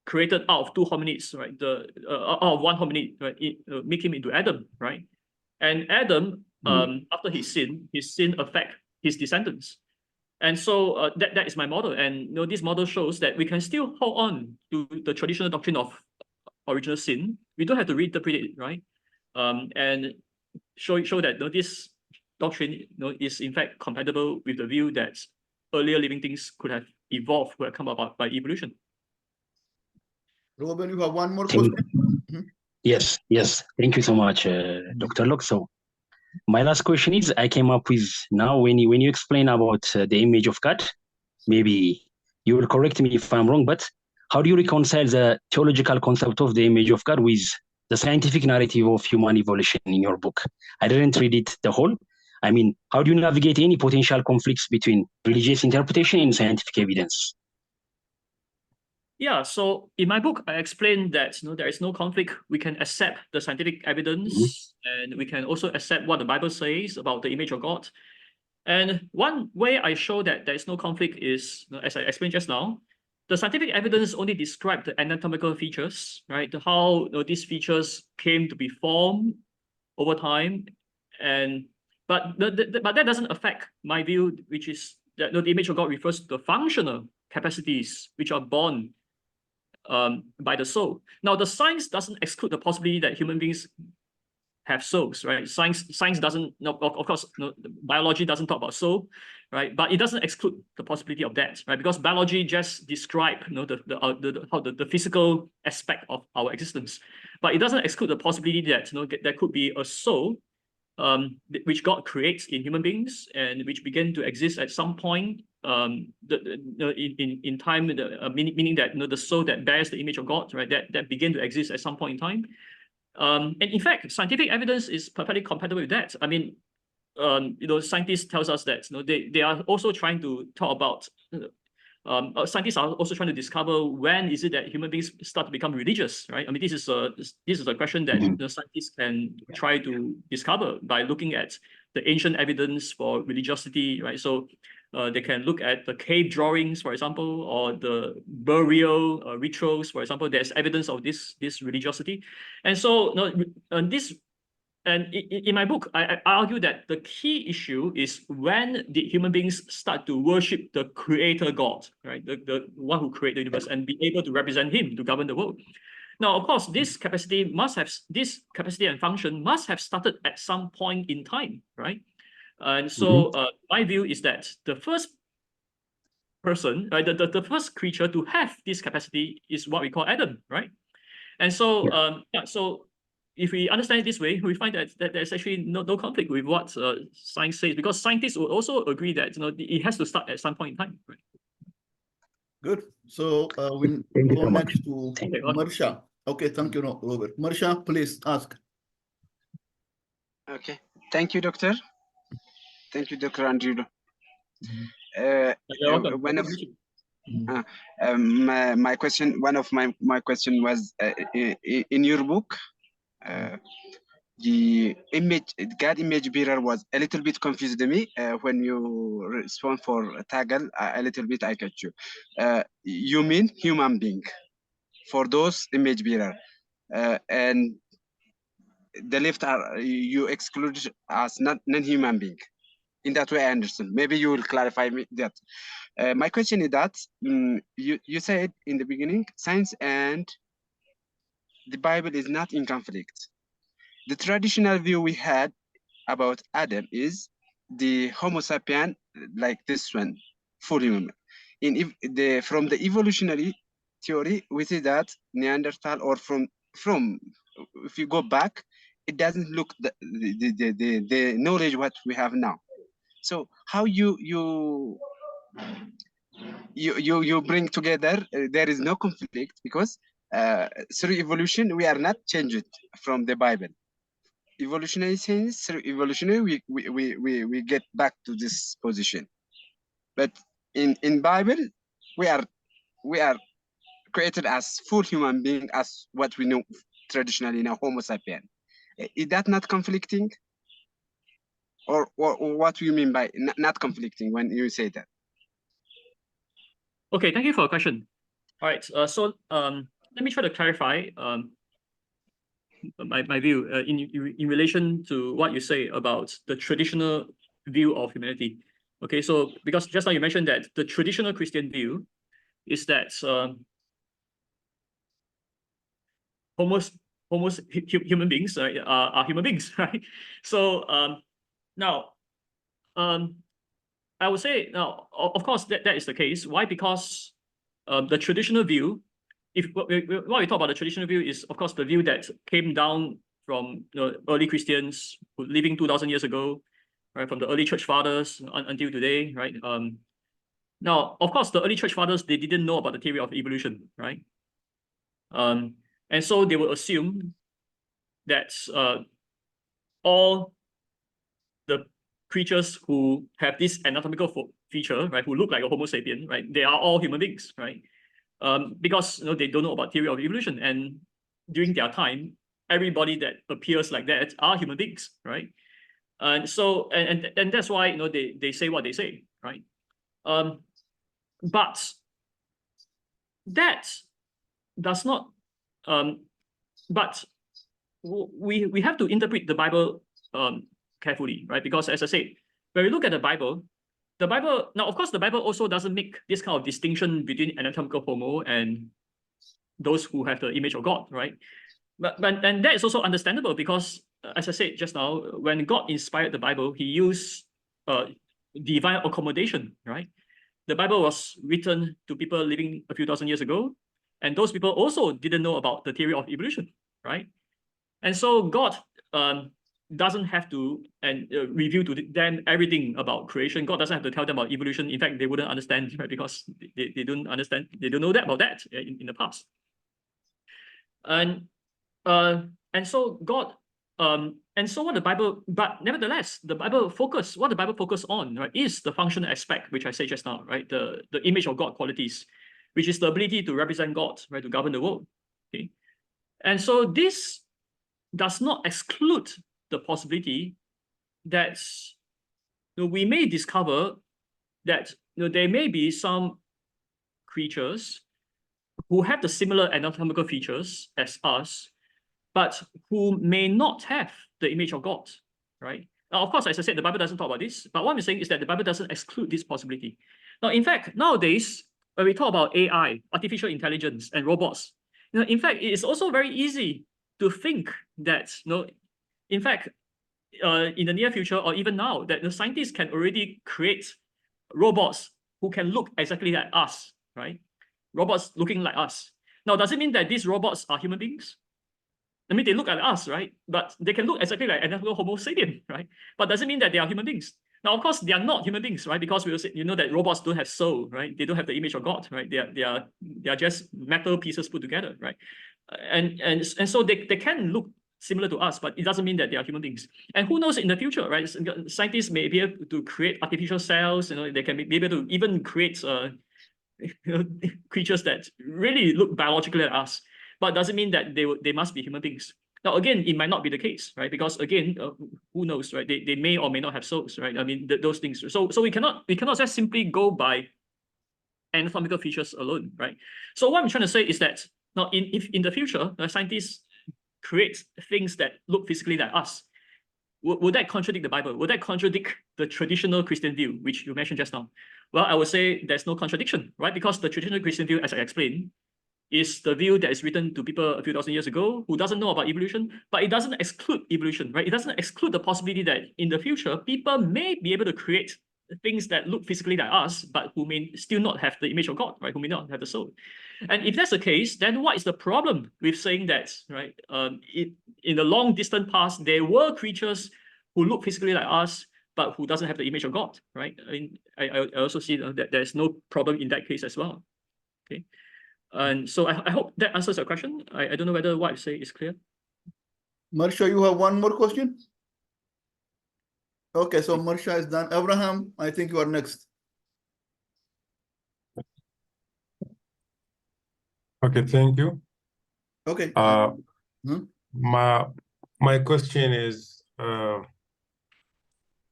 created out of 2 hominids, right? Out of 1 hominid, right? Make him into Adam, right? And Adam, after his sin affect his descendants. And so that is my model. And this model shows that we can still hold on to the traditional doctrine of original sin. We don't have to reinterpret it, right? And show that this doctrine is in fact compatible with the view that earlier living things could have evolved, could have come about by evolution. Robin, you have one more question? Yes. Thank you so much, Dr. Loke. So my last question is, I came up with now when you explain about the image of God, maybe you will correct me if I'm wrong, but how do you reconcile the theological concept of the image of God with the scientific narrative of human evolution in your book? I didn't read it the whole. I mean, how do you navigate any potential conflicts between religious interpretation and scientific evidence? Yeah, so in my book, I explained that there is no conflict. We can accept the scientific evidence, and we can also accept what the Bible says about the image of God. And one way I show that there is no conflict is, as I explained just now, the scientific evidence only describe the anatomical features, right? How these features came to be formed over time, but that doesn't affect my view, which is that the image of God refers to the functional capacities which are born by the soul. Now, the science doesn't exclude the possibility that human beings have souls, right? Science doesn't, of course, biology doesn't talk about soul, right? But it doesn't exclude the possibility of that, right? Because biology just describe the physical aspect of our existence, but it doesn't exclude the possibility that there could be a soul, which God creates in human beings and which began to exist at some point in time, meaning that the soul that bears the image of God, right? That began to exist at some point in time. And in fact, scientific evidence is perfectly compatible with that. I mean, scientists tells us that they are also trying to talk about. Scientists are also trying to discover when is it that human beings start to become religious, right? I mean, this is a question that scientists can try to discover by looking at the ancient evidence for religiosity, right? So they can look at the cave drawings, for example, or the burial rituals, for example. There's evidence of this religiosity, and so in my book, I argue that the key issue is when did human beings start to worship the creator God, right? The one who created the universe, and be able to represent him to govern the world. Now, of course, this capacity and function must have started at some point in time, right? And so my view is that the first person, right, the first creature to have this capacity is what we call Adam, right? And so if we understand it this way, we find that there's actually no conflict with what science says, because scientists would also agree that it has to start at some point in time. Right? Good. So we Thank you go so much. next to Thank you. Marsha. Okay, thank you, Robert. Marsha, please ask. Okay. Thank you, Doctor. Thank you, Dr. Andrew. You're welcome. One of Mhm. my question, one of my question was in your book, the image, God image bearer was a little bit confused to me when you respond for Tagal. A little bit I got you. You mean human being for those image bearer, and the left are you exclude as non-human being. In that way, I understand. Maybe you will clarify me that. My question is that you said in the beginning, science and the Bible is not in conflict. The traditional view we had about Adam is the Homo sapien, like this one, full human. From the evolutionary theory, we see that Neanderthal, or from if you go back, it doesn't look the knowledge what we have now. So how you bring together, there is no conflict, because through evolution we are not changed from the Bible. Evolutionary sense, through evolutionary we get back to this position. But in Bible we are created as full human being, as what we know traditionally now, Homo sapien. Is that not conflicting? Or what do you mean by not conflicting when you say that? Okay, thank you for the question. All right, so let me try to clarify my view in relation to what you say about the traditional view of humanity. Okay, so because just now you mentioned that the traditional Christian view is that human beings are human beings, right? So now I would say now, of course, that is the case. Why? Because the traditional view, if what we talk about the traditional view is, of course, the view that came down from early Christians living 2,000 years ago, right? From the early church fathers until today, right? Now, of course, the early church fathers, they didn't know about the theory of evolution, right? And so they would assume that all the creatures who have this anatomical feature, right, who look like a Homo sapien, right, they are all human beings, right? Because they don't know about theory of evolution, and during their time, everybody that appears like that are human beings, right? And so and that's why they say what they say, right? But that does not. But we have to interpret the Bible carefully, right? Because as I said, when we look at the Bible now, of course, the Bible also doesn't make this kind of distinction between anatomical Homo and those who have the image of God, right? But and that is also understandable, because as I said just now, when God inspired the Bible, he used divine accommodation, right? The Bible was written to people living a few thousand years ago, and those people also didn't know about the theory of evolution, right? And so God doesn't have to reveal to them everything about creation. God doesn't have to tell them about evolution. In fact, they wouldn't understand, right? Because they don't understand, they don't know that about that in the past. And so God and so what the Bible, but nevertheless, what the Bible focus on, right, is the functional aspect, which I said just now, right? The image of God qualities, which is the ability to represent God, right, to govern the world. Okay. And so this does not exclude the possibility that we may discover that there may be some creatures who have the similar anatomical features as us, but who may not have the image of God, right? Now, of course, as I said, the Bible doesn't talk about this, but what I'm saying is that the Bible doesn't exclude this possibility. Now, in fact, nowadays, when we talk about AI, artificial intelligence, and robots, in fact, it is also very easy to think that, in fact, in the near future or even now, that the scientists can already create robots who can look exactly like us, right? Robots looking like us. Now, does it mean that these robots are human beings? I mean, they look at us, right? But they can look exactly like anatomical Homo sapien, right? But doesn't mean that they are human beings. Now, of course, they are not human beings, right? Because we will say, you know that robots don't have soul, right? They don't have the image of God, right? They are just metal pieces put together, right? And so they can look similar to us, but it doesn't mean that they are human beings. And who knows in the future, right? Scientists may be able to create artificial cells. You know, they can be able to even create creatures that really look biologically like us, but doesn't mean that they must be human beings. Now, again, it might not be the case, right? Because again, who knows, right? They may or may not have souls, right? I mean, those things. So we cannot just simply go by anatomical features alone, right? So what I'm trying to say is that now, if in the future, scientists create things that look physically like us, would that contradict the Bible? Would that contradict the traditional Christian view, which you mentioned just now? Well, I would say there's no contradiction, right? Because the traditional Christian view, as I explained, is the view that is written to people a few thousand years ago who doesn't know about evolution, but it doesn't exclude evolution, right? It doesn't exclude the possibility that in the future, people may be able to create things that look physically like us, but who may still not have the image of God, right? Who may not have the soul. And if that's the case, then what is the problem with saying that, right? In the long distant past, there were creatures who look physically like us, but who doesn't have the image of God, right? I mean, I also see that there's no problem in that case as well. Okay. And so I hope that answers your question. I don't know whether what I say is clear. Marsha, you have one more question? Okay, so Marsha is done. Abraham, I think you are next. Okay, thank you. Okay. My question is,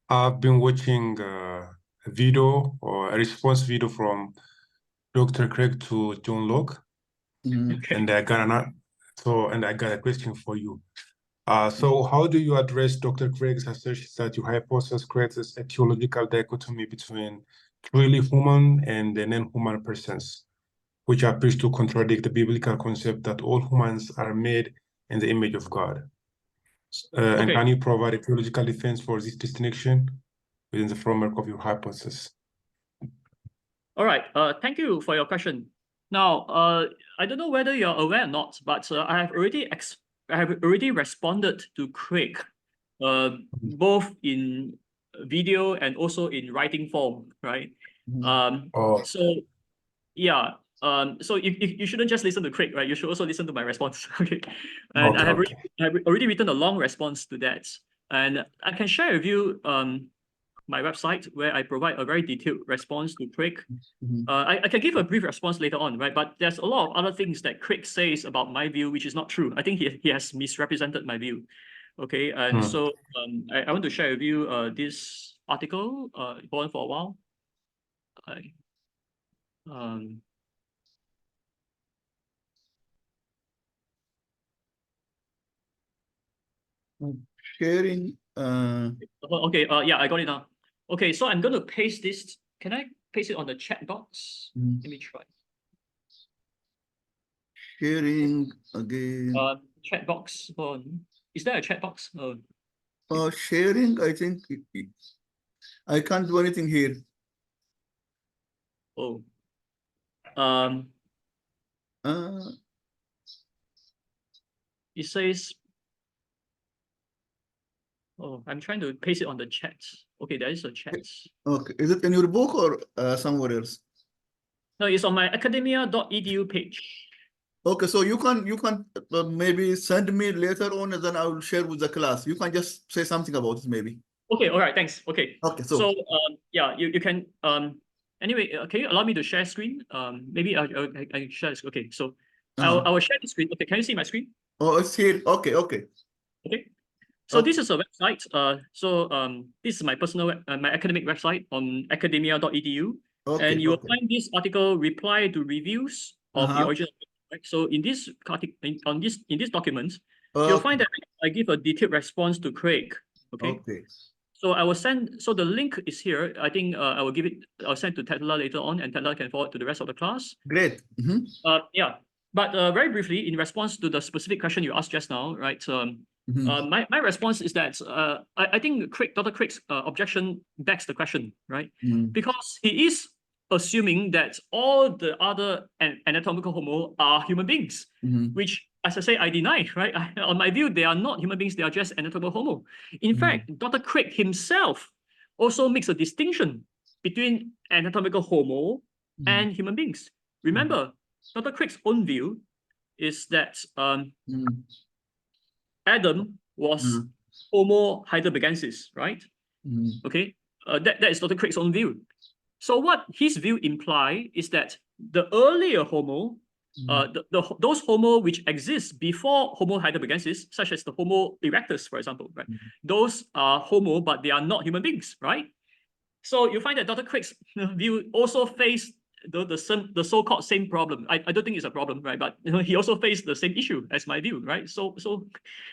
I've been watching a video or a response video from Dr. Craig to John Locke, Okay. and I got a question for you. So how do you address Dr. Craig's assertion that your hypothesis creates a theological dichotomy between truly human and the non-human persons, which appears to contradict the biblical concept that all humans are made in the image of God? And Okay. can you provide a theological defense for this distinction within the framework of your hypothesis? All right. Thank you for your question. Now, I don't know whether you're aware or not, but I have already responded to Craig, both in video and also in writing form, right? So yeah. So you shouldn't just listen to Craig, right? You should also listen to my response. Okay. And I have already written a long response to that. And I can share with you my website where I provide a very detailed response to Craig. I can give a brief response later on, right? But there's a lot of other things that Craig says about my view, which is not true. I think he has misrepresented my view. Okay, and so I want to share with you this article. Hold on for a while. Sharing. Okay, yeah, I got it now. Okay, so I'm going to paste this. Can I paste it on the chat box? Let me try. Sharing again. Chat box. Is there a chat box? Sharing, I think I can't do anything here. Oh. It says, oh, I'm trying to paste it on the chat. Okay, there is a chat. Okay, is it in your book or somewhere else? No, it's on my academia.edu page. Okay, so you can maybe send me later on, and then I will share with the class. You can just say something about it, maybe. Okay, all right, thanks. Okay. Okay, so yeah, you can anyway, can you allow me to share screen? Maybe I share. Okay, so I will share the screen. Okay, can you see my screen? Oh, it's here. Okay. Okay. So this is a website. This is my personal my academic website on academia.edu. And you will find this article reply to reviews of the original. Right? So in this document, you'll find that I give a detailed response to Craig. Okay. So I will send. So the link is here. I think I'll send to Tedla later on, and Tedla can forward to the rest of the class. Great. Yeah. But very briefly, in response to the specific question you asked just now, right? My response is that I think Dr. Craig's objection begs the question, right? Because he is assuming that all the other anatomical Homo are human beings, which as I say, I deny, right? On my view, they are not human beings, they are just anatomical Homo. In fact, Dr. Craig himself also makes a distinction between anatomical Homo and human beings. Remember, Dr. Craig's own view is that Adam was Homo heidelbergensis, right? Okay, that is Dr. Craig's own view. So what his view imply is that the earlier Homo, those Homo which exist before Homo heidelbergensis, such as the Homo erectus, for example, right? Those are Homo, but they are not human beings, right? So you find that Dr. Craig's view also faced the so-called same problem. I don't think it's a problem, right? But he also faced the same issue as my view, right? So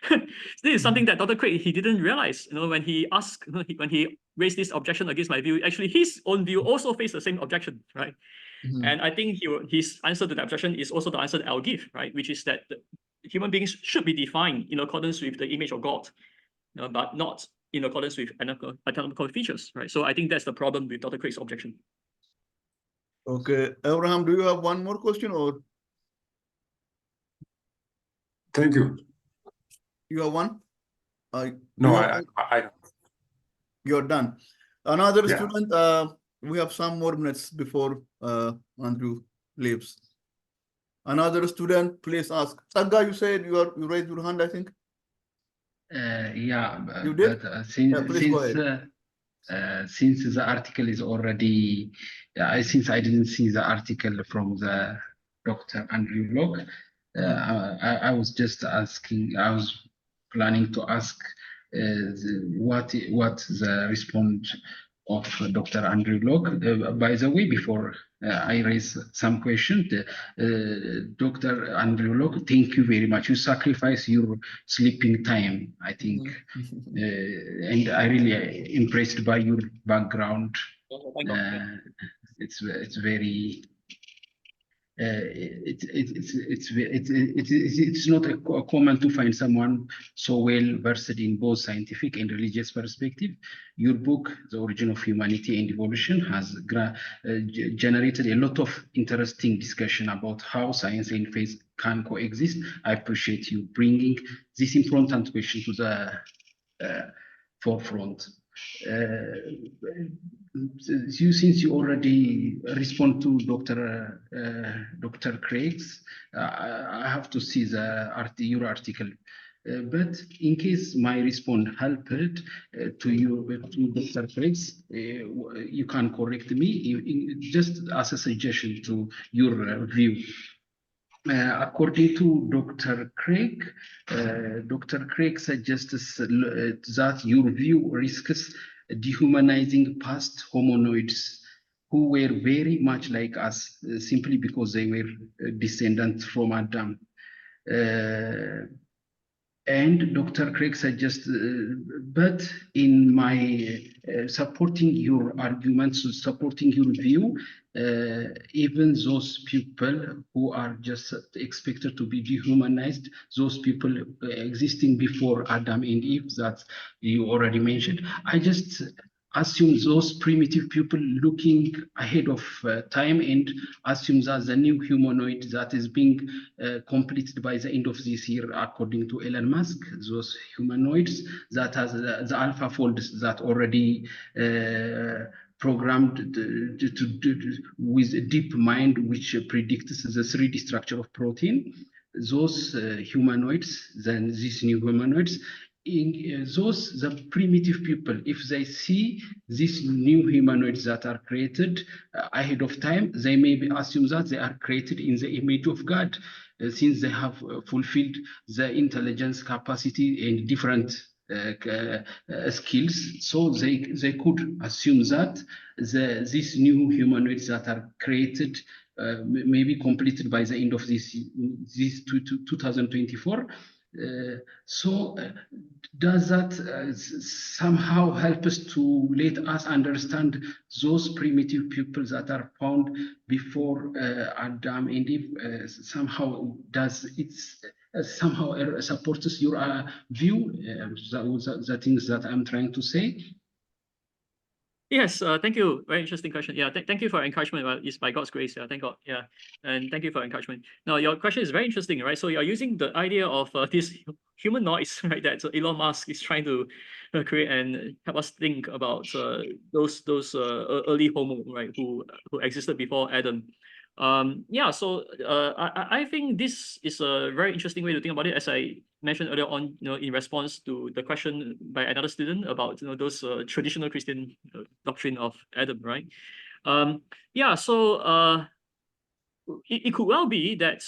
this is something that Dr. Craig he didn't realize, when he asked, when he raised this objection against my view. Actually, his own view also faced the same objection, right? And I think his answer to the objection is also the answer that I'll give, right? Which is that human beings should be defined in accordance with the image of God, but not in accordance with anatomical features, right? So I think that's the problem with Dr. Craig's objection. Okay, Abraham, do you have one more question or Thank you. you have one? No, I don't. You're done. Another Yeah. student, we have some more minutes before Andrew leaves. Another student, please ask. Saga, you said you raised your hand, I think. Yeah, You did? but Please go ahead. Since the article is already, since I didn't see the article from the Dr. Andrew Loke, I was just asking, I was planning to ask what the response of Dr. Andrew Loke. By the way, before I raise some question, Dr. Andrew Loke, thank you very much. You sacrifice your sleeping time, I think. And I really impressed by your background. It's very it's not common to find someone so well versed in both scientific and religious perspective. Your book, The Origin of Humanity and Evolution, has generated a lot of interesting discussion about how science and faith can coexist. I appreciate you bringing this important question to the forefront. Since you already respond to Dr. Craig's, I have to see your article. But in case my response helped to Dr. Craig's, you can correct me just as a suggestion to your view. According to Dr. Craig, Dr. Craig suggests that your view risks dehumanizing past hominoids who were very much like us simply because they were descendants from Adam. And Dr. Craig suggests, but in my supporting your arguments, supporting your view, even those people who are just expected to be dehumanized, those people existing before Adam and Eve that you already mentioned, I just assume those primitive people looking ahead of time and assume that the new humanoid that is being completed by the end of this year, according to Elon Musk, those humanoids that has the alpha folds that already programmed with a deep mind which predicts the 3D structure of protein. Those humanoids, then these new humanoids, the primitive people, if they see these new humanoids that are created ahead of time, they may assume that they are created in the image of God, since they have fulfilled the intelligence capacity and different skills. So they could assume that these new humanoids that are created may be completed by the end of this 2024. Does that somehow help us to let us understand those primitive peoples that are found before Adam and Eve? Somehow does it somehow supports your view, the things that I'm trying to say? Yes, thank you. Very interesting question. Yeah, thank you for encouragement. Well, it's by God's grace. Yeah, thank God. Yeah, and thank you for encouragement. Now, your question is very interesting, right? So you're using the idea of this humanoids, right? That Elon Musk is trying to create and help us think about those early Homo, right? Who existed before Adam. Yeah. So I think this is a very interesting way to think about it. As I mentioned earlier on, in response to the question by another student about those traditional Christian doctrine of Adam, right? Yeah. So it could well be that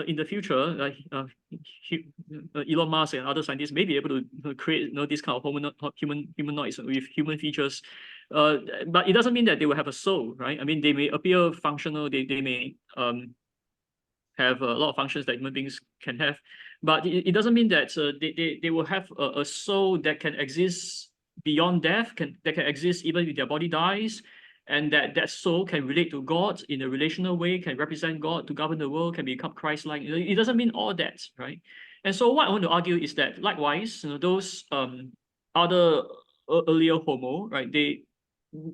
in the future, like Elon Musk and other scientists may be able to create this kind of humanoids with human features, but it doesn't mean that they will have a soul, right? I mean, they may appear functional, they may have a lot of functions that human beings can have, but it doesn't mean that they will have a soul that can exist beyond death, that can exist even if their body dies, and that soul can relate to God in a relational way, can represent God to govern the world, can become Christ-like. It doesn't mean all that, right? And so what I want to argue is that likewise, those other earlier Homo, right, they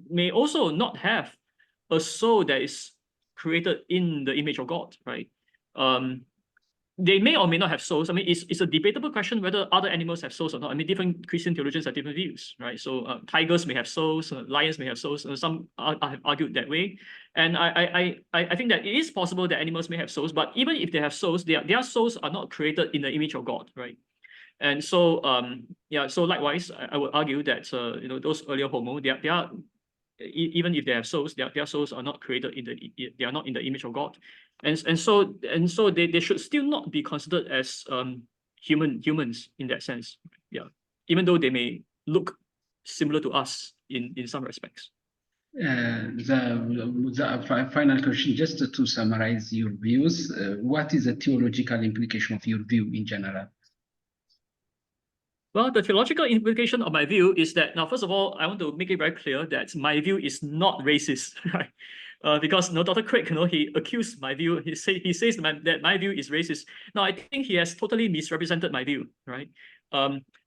may also not have a soul that is created in the image of God, right? They may or may not have souls. I mean, it's a debatable question whether other animals have souls or not. I mean, different Christian theologians have different views, right? So tigers may have souls, lions may have souls. Some have argued that way, and I think that it is possible that animals may have souls, but even if they have souls, their souls are not created in the image of God, right? And so yeah, so likewise, I would argue that those earlier Homo, they are even if they have souls, their souls are not created they are not in the image of God, and so they should still not be considered as humans in that sense. Yeah, even though they may look similar to us in some respects. The final question, just to summarize your views, what is the theological implication of your view in general? Well, the theological implication of my view is that, now, first of all, I want to make it very clear that my view is not racist, right? Because Dr. Craig, he accused my view. He says that my view is racist. Now, I think he has totally misrepresented my view, right?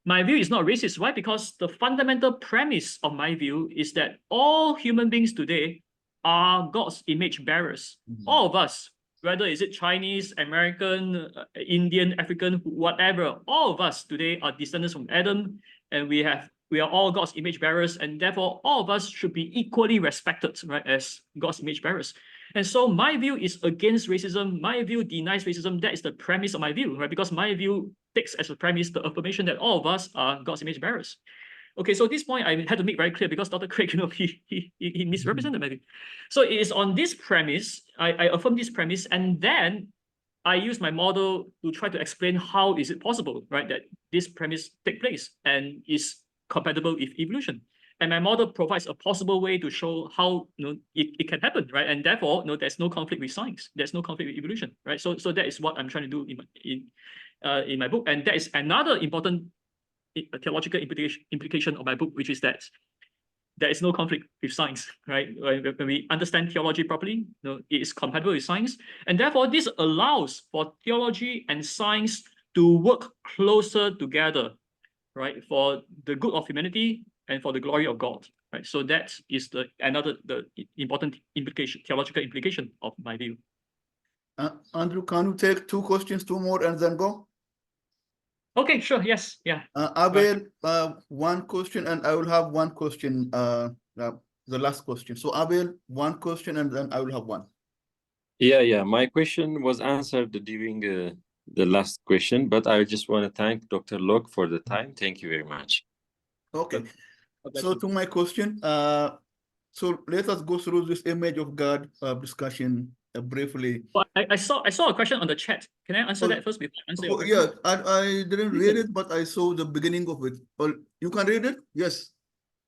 My view is not racist. Why? Because the fundamental premise of my view is that all human beings today are God's image bearers. All of us, whether is it Chinese, American, Indian, African, whatever, all of us today are descendants from Adam, and we are all God's image bearers, and therefore all of us should be equally respected, right, as God's image bearers. And so my view is against racism. My view denies racism. That is the premise of my view, right? Because my view takes as a premise the affirmation that all of us are God's image bearers. Okay, so this point I had to make very clear because Dr. Craig, he misrepresented my view. So it is on this premise, I affirm this premise, and then I use my model to try to explain how is it possible, right, that this premise take place and is compatible with evolution. And my model provides a possible way to show how it can happen, right? And therefore, there's no conflict with science. There's no conflict with evolution, right? So that is what I'm trying to do in my book, and that is another important theological implication of my book, which is that there is no conflict with science, right? When we understand theology properly, it is compatible with science, and therefore this allows for theology and science to work closer together, right, for the good of humanity and for the glory of God, right? So that is the important implication, theological implication of my view. Andrew, can you take two more, and then go? Okay, sure. Yes. Yeah. Abel, one question, and I will have one question, the last question. So Abel, one question, and then I will have one. Yeah. My question was answered during the last question, but I just want to thank Dr. Loke for the time. Thank you very much. Okay. So to my question, so let us go through this image of God discussion briefly. Well, I saw a question on the chat. Can I answer that first before I answer your question? Yeah, I didn't read it, but I saw the beginning of it. Well, you can read it? Yes.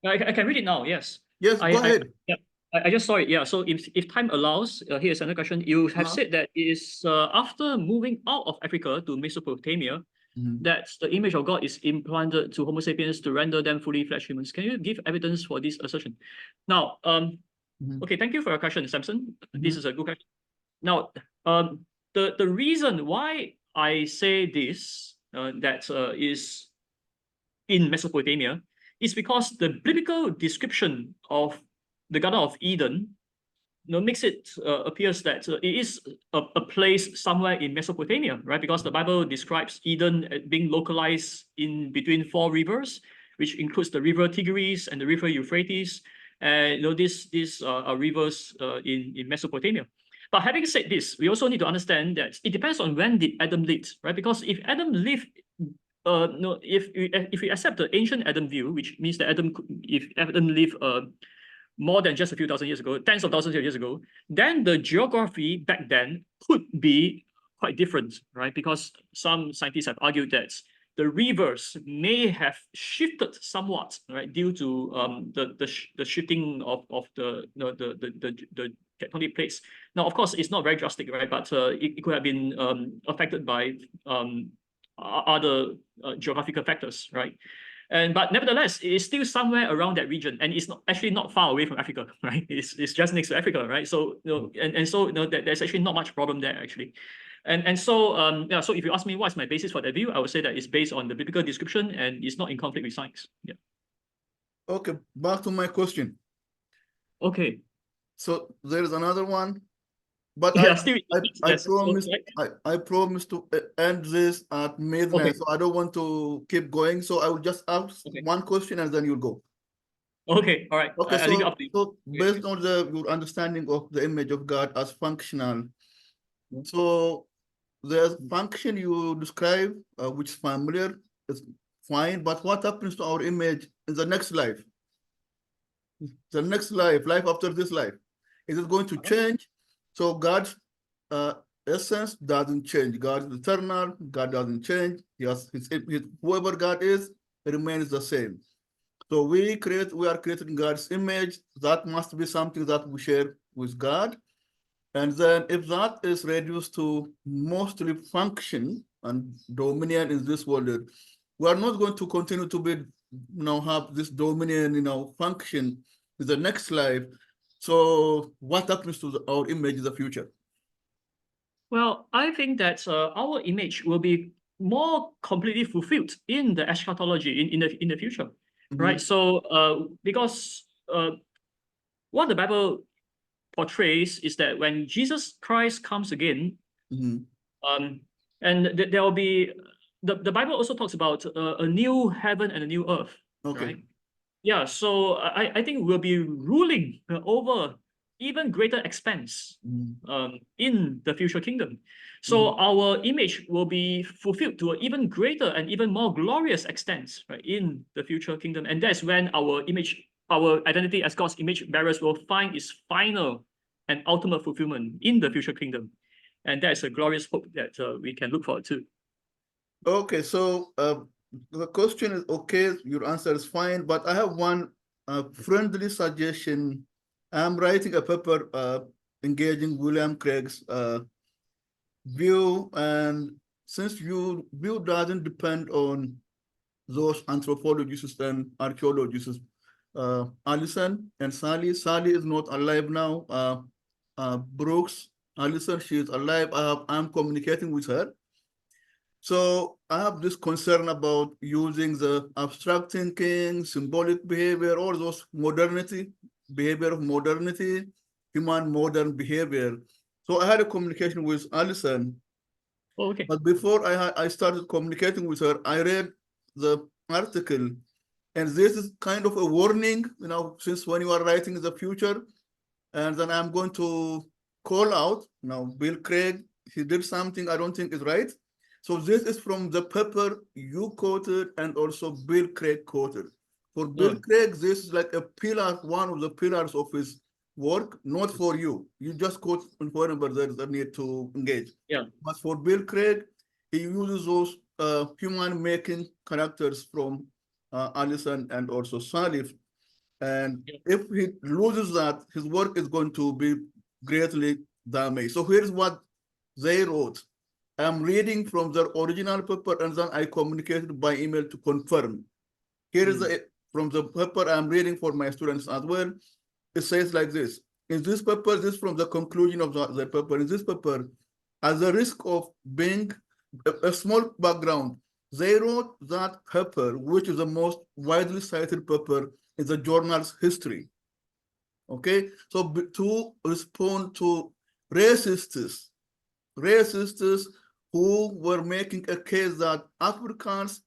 I can read it now, yes. Yes, go ahead. I just saw it, yeah. So if time allows, here's another question. You have said that it is after moving out of Africa to Mesopotamia, that the image of God is implanted to Homo sapiens to render them fully fledged humans. Can you give evidence for this assertion? Now, okay, thank you for your question, Samson. This is a good question. Now, the reason why I say this, that is in Mesopotamia, is because the biblical description of the Garden of Eden makes it appears that it is a place somewhere in Mesopotamia, right? Because the Bible describes Eden being localized in between 4 rivers, which includes the river Tigris and the river Euphrates. And these are rivers in Mesopotamia. But having said this, we also need to understand that it depends on when did Adam live, right? Because if Adam lived, if we accept the ancient Adam view, which means that if Adam lived more than just a few thousand years ago, tens of thousands of years ago, then the geography back then could be quite different, right? Because some scientists have argued that the rivers may have shifted somewhat, right, due to the shifting of the tectonic plates. Now, of course, it's not very drastic, right? But it could have been affected by other geographical factors, right? But nevertheless, it is still somewhere around that region, and it's actually not far away from Africa, right? It's just next to Africa, right? So there's actually not much problem there actually. So so if you ask me what's my basis for that view, I would say that it's based on the biblical description and it's not in conflict with science. Yeah. Okay, back to my question. Okay. So there is another one, but Yeah, I promise to end this at midnight. Okay. So I don't want to keep going. So I will just ask one question and then you'll go. Okay, all right. Okay, I'll leave it up to you. so based on your understanding of the image of God as functional, so the function you describe, which is familiar, is fine. But what happens to our image in the next life? The next life after this life, is it going to change? So God's essence doesn't change. God is eternal. God doesn't change. Yes, whoever God is, it remains the same. So we are creating God's image. That must be something that we share with God. And then if that is reduced to mostly function and dominion in this world, we are not going to continue to be, have this dominion, function in the next life. So what happens to our image in the future? Well, I think that our image will be more completely fulfilled in the eschatology in the future, right? So because what the Bible portrays is that when Jesus Christ comes again, and there will be the Bible also talks about a new heaven and a new earth. Okay. Right? Yeah, so I think we'll be ruling over even greater expanse in the future kingdom. So our image will be fulfilled to an even greater and even more glorious extent, right, in the future kingdom. And that's when our image, our identity as God's image bearers will find its final and ultimate fulfillment in the future kingdom. And that's a glorious hope that we can look forward to. Okay, so the question is okay, your answer is fine, but I have one friendly suggestion. I'm writing a paper engaging William Craig's view, and since view doesn't depend on those anthropologists and archaeologists, Alison and Sally. Sally is not alive now. Brooks, Alison, she is alive. I'm communicating with her. So I have this concern about using the abstract thinking, symbolic behavior, all those behavior of modernity, human modern behavior. So I had a communication with Alison. Oh, okay. But before I started communicating with her, I read the article, and this is kind of a warning, since when you are writing in the future, and then I'm going to call out, Bill Craig, he did something I don't think is right. So this is from the paper you quoted and also Bill Craig quoted. For Bill Craig, this is like a pillar, one of the pillars of his work, not for you. You just quote whenever there is a need to engage. Yeah. But for Bill Craig, he uses those human-making characters from Alison and also Salif. And if he loses that, his work is going to be greatly damaged. So here's what they wrote. I'm reading from their original paper, and then I communicated by email to confirm. Here is from the paper I'm reading for my students as well. It says like this. In this paper, this is from the conclusion of the paper. In this paper, at the risk of being a small background, They wrote that paper, which is the most widely cited paper in the journal's history. Okay, so to respond to racists who were making a case that Africans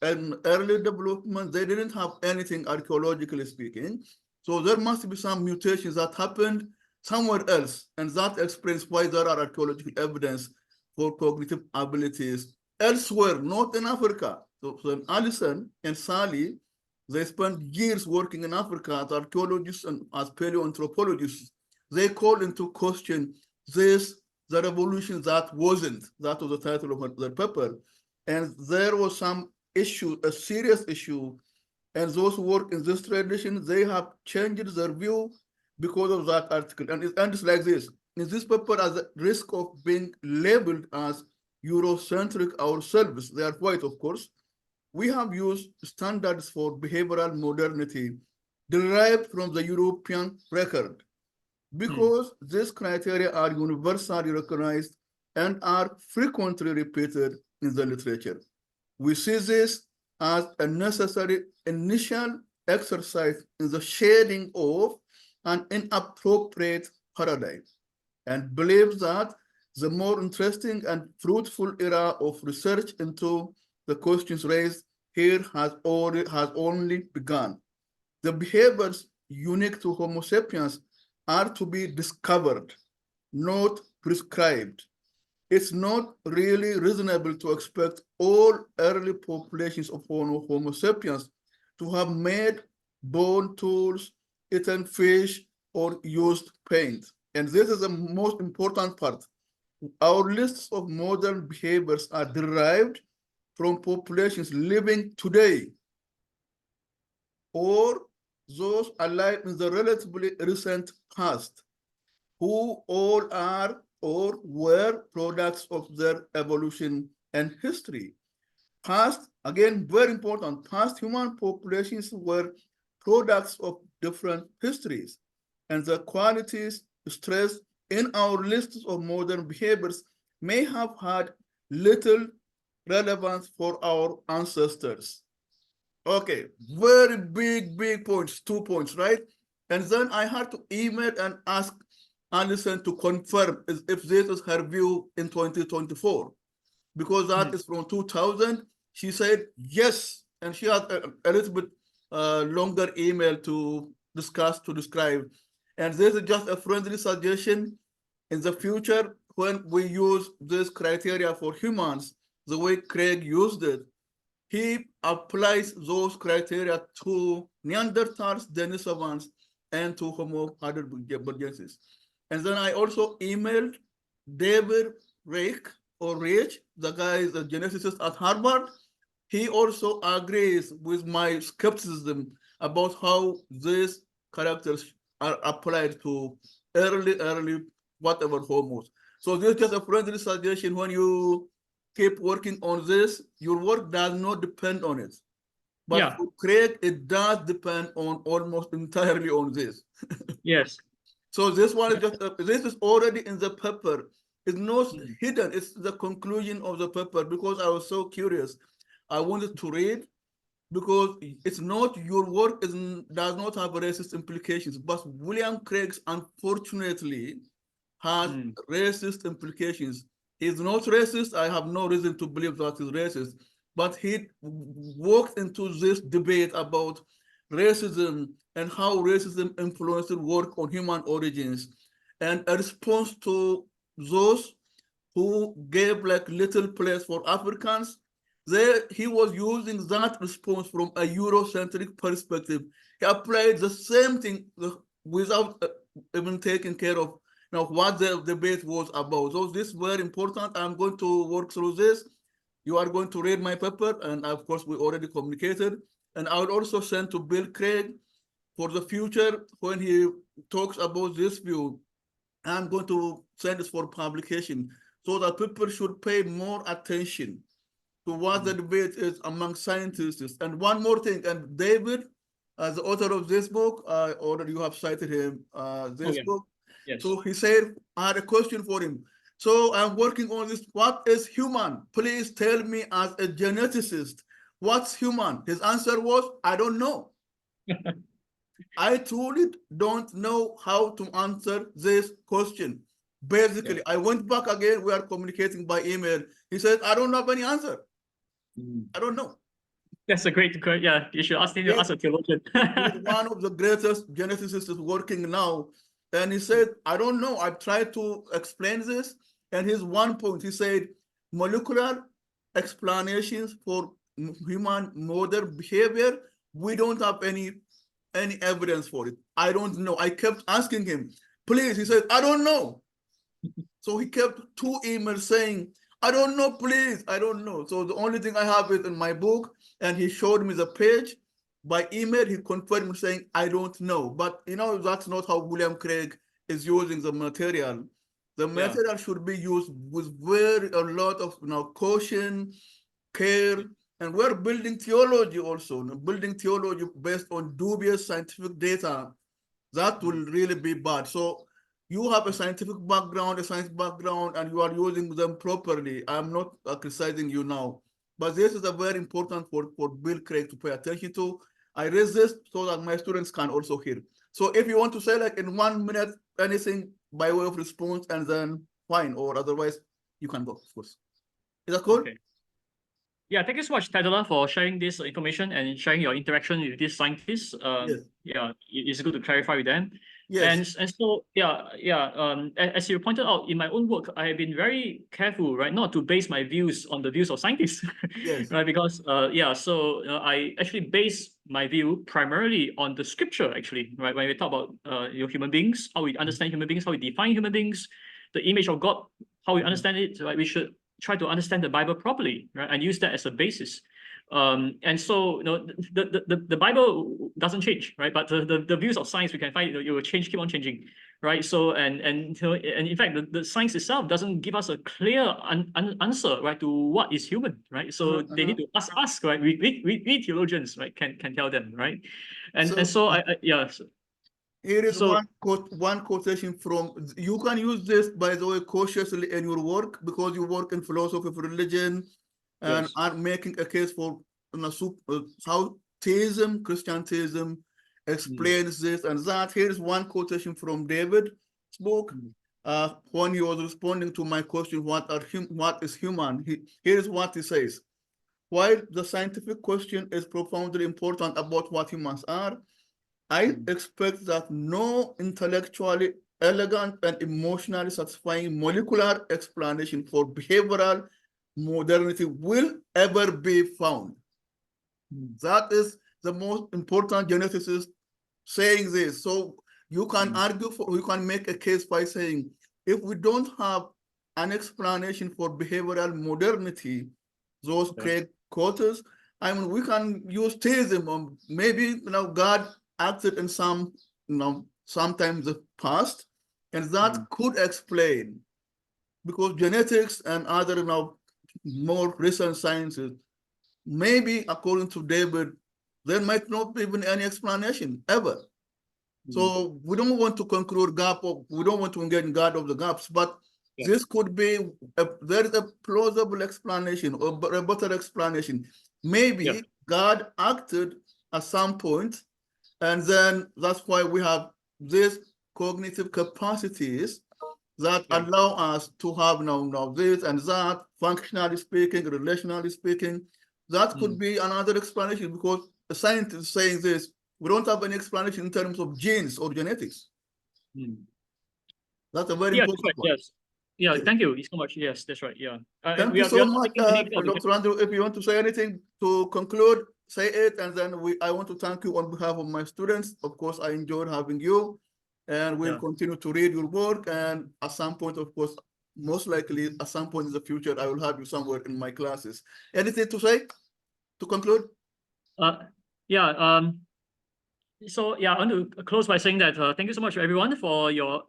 in early development, they didn't have anything archaeologically speaking. So there must be some mutations that happened somewhere else. And that explains why there are archaeological evidence for cognitive abilities elsewhere, not in Africa. So Alison and Sally, they spent years working in Africa as archaeologists and as paleoanthropologists. They call into question the revolution that wasn't. That was the title of the paper. And there was some issue, a serious issue. And those who work in this tradition, they have changed their view because of that article. And it's like this. In this paper, as a risk of being labeled as Eurocentric ourselves, they are white, of course, we have used standards for behavioral modernity derived from the European record, because these criteria are universally recognized and are frequently repeated in the literature. We see this as a necessary initial exercise in the shading of an inappropriate paradigm, and believe that the more interesting and fruitful era of research into the questions raised here has only begun. The behaviors unique to Homo sapiens are to be discovered, not prescribed. It's not really reasonable to expect all early populations of Homo sapiens to have made bone tools, eaten fish, or used paint. And this is the most important part. Our lists of modern behaviors are derived from populations living today, or those alive in the relatively recent past, who all are or were products of their evolution and history. Past, again, very important, past human populations were products of different histories, and the qualities stressed in our lists of modern behaviors may have had little relevance for our ancestors. Okay, very big points, 2 points, right? And then I had to email and ask Alison to confirm if this is her view in 2024, because that is from 2000. She said yes, and she had a little bit longer email to describe. And this is just a friendly suggestion. In the future, when we use this criteria for humans, the way Craig used it, he applies those criteria to Neanderthals, Denisovans, and to Homo heidelbergensis. And then I also emailed David Reich, the guy is a geneticist at Harvard. He also agrees with my skepticism about how these characters are applied to early whatever homos. So this is just a friendly suggestion. When you keep working on this, your work does not depend on it. But for Craig, it does depend on almost entirely on this. Yes. So this one is just, this is already in the paper. It's not hidden, it's the conclusion of the paper, because I was so curious. I wanted to read, because it's not, your work does not have racist implications, but William Craig's unfortunately has racist implications. He's not racist. I have no reason to believe that he's racist, but he walked into this debate about racism and how racism influenced work on human origins, and a response to those who gave like little place for Africans. There, he was using that response from a Eurocentric perspective. He applied the same thing without even taking care of what the debate was about. So this is very important. I'm going to work through this. You are going to read my paper, and of course we already communicated. And I will also send to Bill Craig for the future when he talks about this view. I'm going to send this for publication so that people should pay more attention to what the debate is among scientists. And one more thing, and David, as the author of this book, already you have cited him, book. Yes. So he said, I had a question for him. So I'm working on this. What is human? Please tell me as a geneticist, what's human? His answer was, I don't know. I truly don't know how to answer this question. Basically, I went back again. We are communicating by email. He said, I don't have any answer. I don't know. That's a great, yeah, you should ask him to Yes. ask a theologian. He's one of the greatest geneticists working now. And he said, I don't know. I've tried to explain this. And his one point, he said, molecular explanations for human modern behavior, we don't have any evidence for it. I don't know. I kept asking him, please. He said, I don't know. So he kept 2 emails saying, I don't know, please. I don't know. So the only thing I have is in my book, and he showed me the page. By email, he confirmed saying, I don't know. But you know, that's not how William Craig is using the material. The material should be used with a lot of caution, care, and we're building theology also, building theology based on dubious scientific data. That will really be bad. So you have a scientific background, a science background, and you are using them properly. I'm not criticizing you now, but this is a very important for Bill Craig to pay attention to. I raise this so that my students can also hear. So if you want to say like in 1 minute, anything by way of response, and then fine, or otherwise you can go, of course. Is that cool? Okay. Yeah, thank you so much, Tedla, for sharing this information and sharing your interaction with these scientists. Yes. Yeah, it's good to clarify with them. Yes. And so as you pointed out, in my own work, I have been very careful, right, not to base my views on the views of scientists, Yes. right? Because I actually base my view primarily on the scripture, actually, right? When we talk about human beings, how we understand human beings, how we define human beings, the image of God, how we understand it, right? We should try to understand the Bible properly, right, and use that as a basis. And so, the Bible doesn't change, right? But the views of science, we can find it will change, keep on changing, right? So, and in fact, the science itself doesn't give us a clear answer, right, to what is human, right? So they need to ask us, right? We theologians, right, can tell them, right? And so here is so, one quotation from, you can use this, by the way, cautiously in your work, because you work in philosophy of religion and are making a case for how theism, Christian theism explains this and that. Here is one quotation from David's book when he was responding to my question, what is human? Here is what he says. While the scientific question is profoundly important about what humans are, I expect that no intellectually elegant and emotionally satisfying molecular explanation for behavioral modernity will ever be found. That is the most important geneticist saying this. So you can you can make a case by saying, if we don't have an explanation for behavioral modernity, those Craig quotes, I mean, we can use theism. Maybe God acted in sometimes the past, and that could explain, because genetics and other more recent sciences, maybe according to David, there might not be even any explanation ever. So we don't want to conclude we don't want to engage in God of the gaps, but this could be there is a plausible explanation or a better explanation. Maybe God acted at some point, and then that's why we have these cognitive capacities that allow us to have now this and that, functionally speaking, relationally speaking. That could be another explanation, because a scientist is saying this. We don't have any explanation in terms of genes or genetics. That's a very important one. Yes. Yeah, thank you so much. Yes, that's right. Yeah. Thank you so much, Dr. Andrew. If you want to say anything to conclude, say it, and then I want to thank you on behalf of my students. Of course, I enjoyed having you, and we'll continue to read your work. And at some point, of course, most likely at some point in the future, I will have you somewhere in my classes. Anything to say to conclude? So I want to close by saying that thank you so much, everyone, for your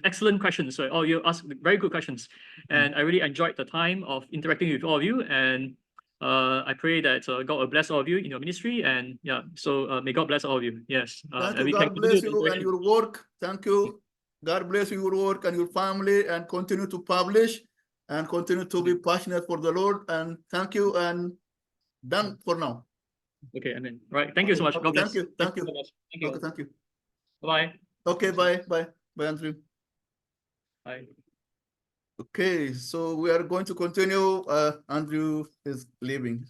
excellent questions. So, you asked very good questions, and I really enjoyed the time of interacting with all of you. And I pray that God will bless all of you in your ministry. And so may God bless all of you. Yes. Thank you. God bless you and your work. Thank you. God bless your work and your family, and continue to publish and continue to be passionate for the Lord. And thank you, and done for now. Okay, and then right. Thank you so much. Okay, God bless. thank you. so much. Thank you. Okay, thank you. Bye. Okay, bye, Andrew. Bye. Okay, so we are going to continue. Andrew is leaving.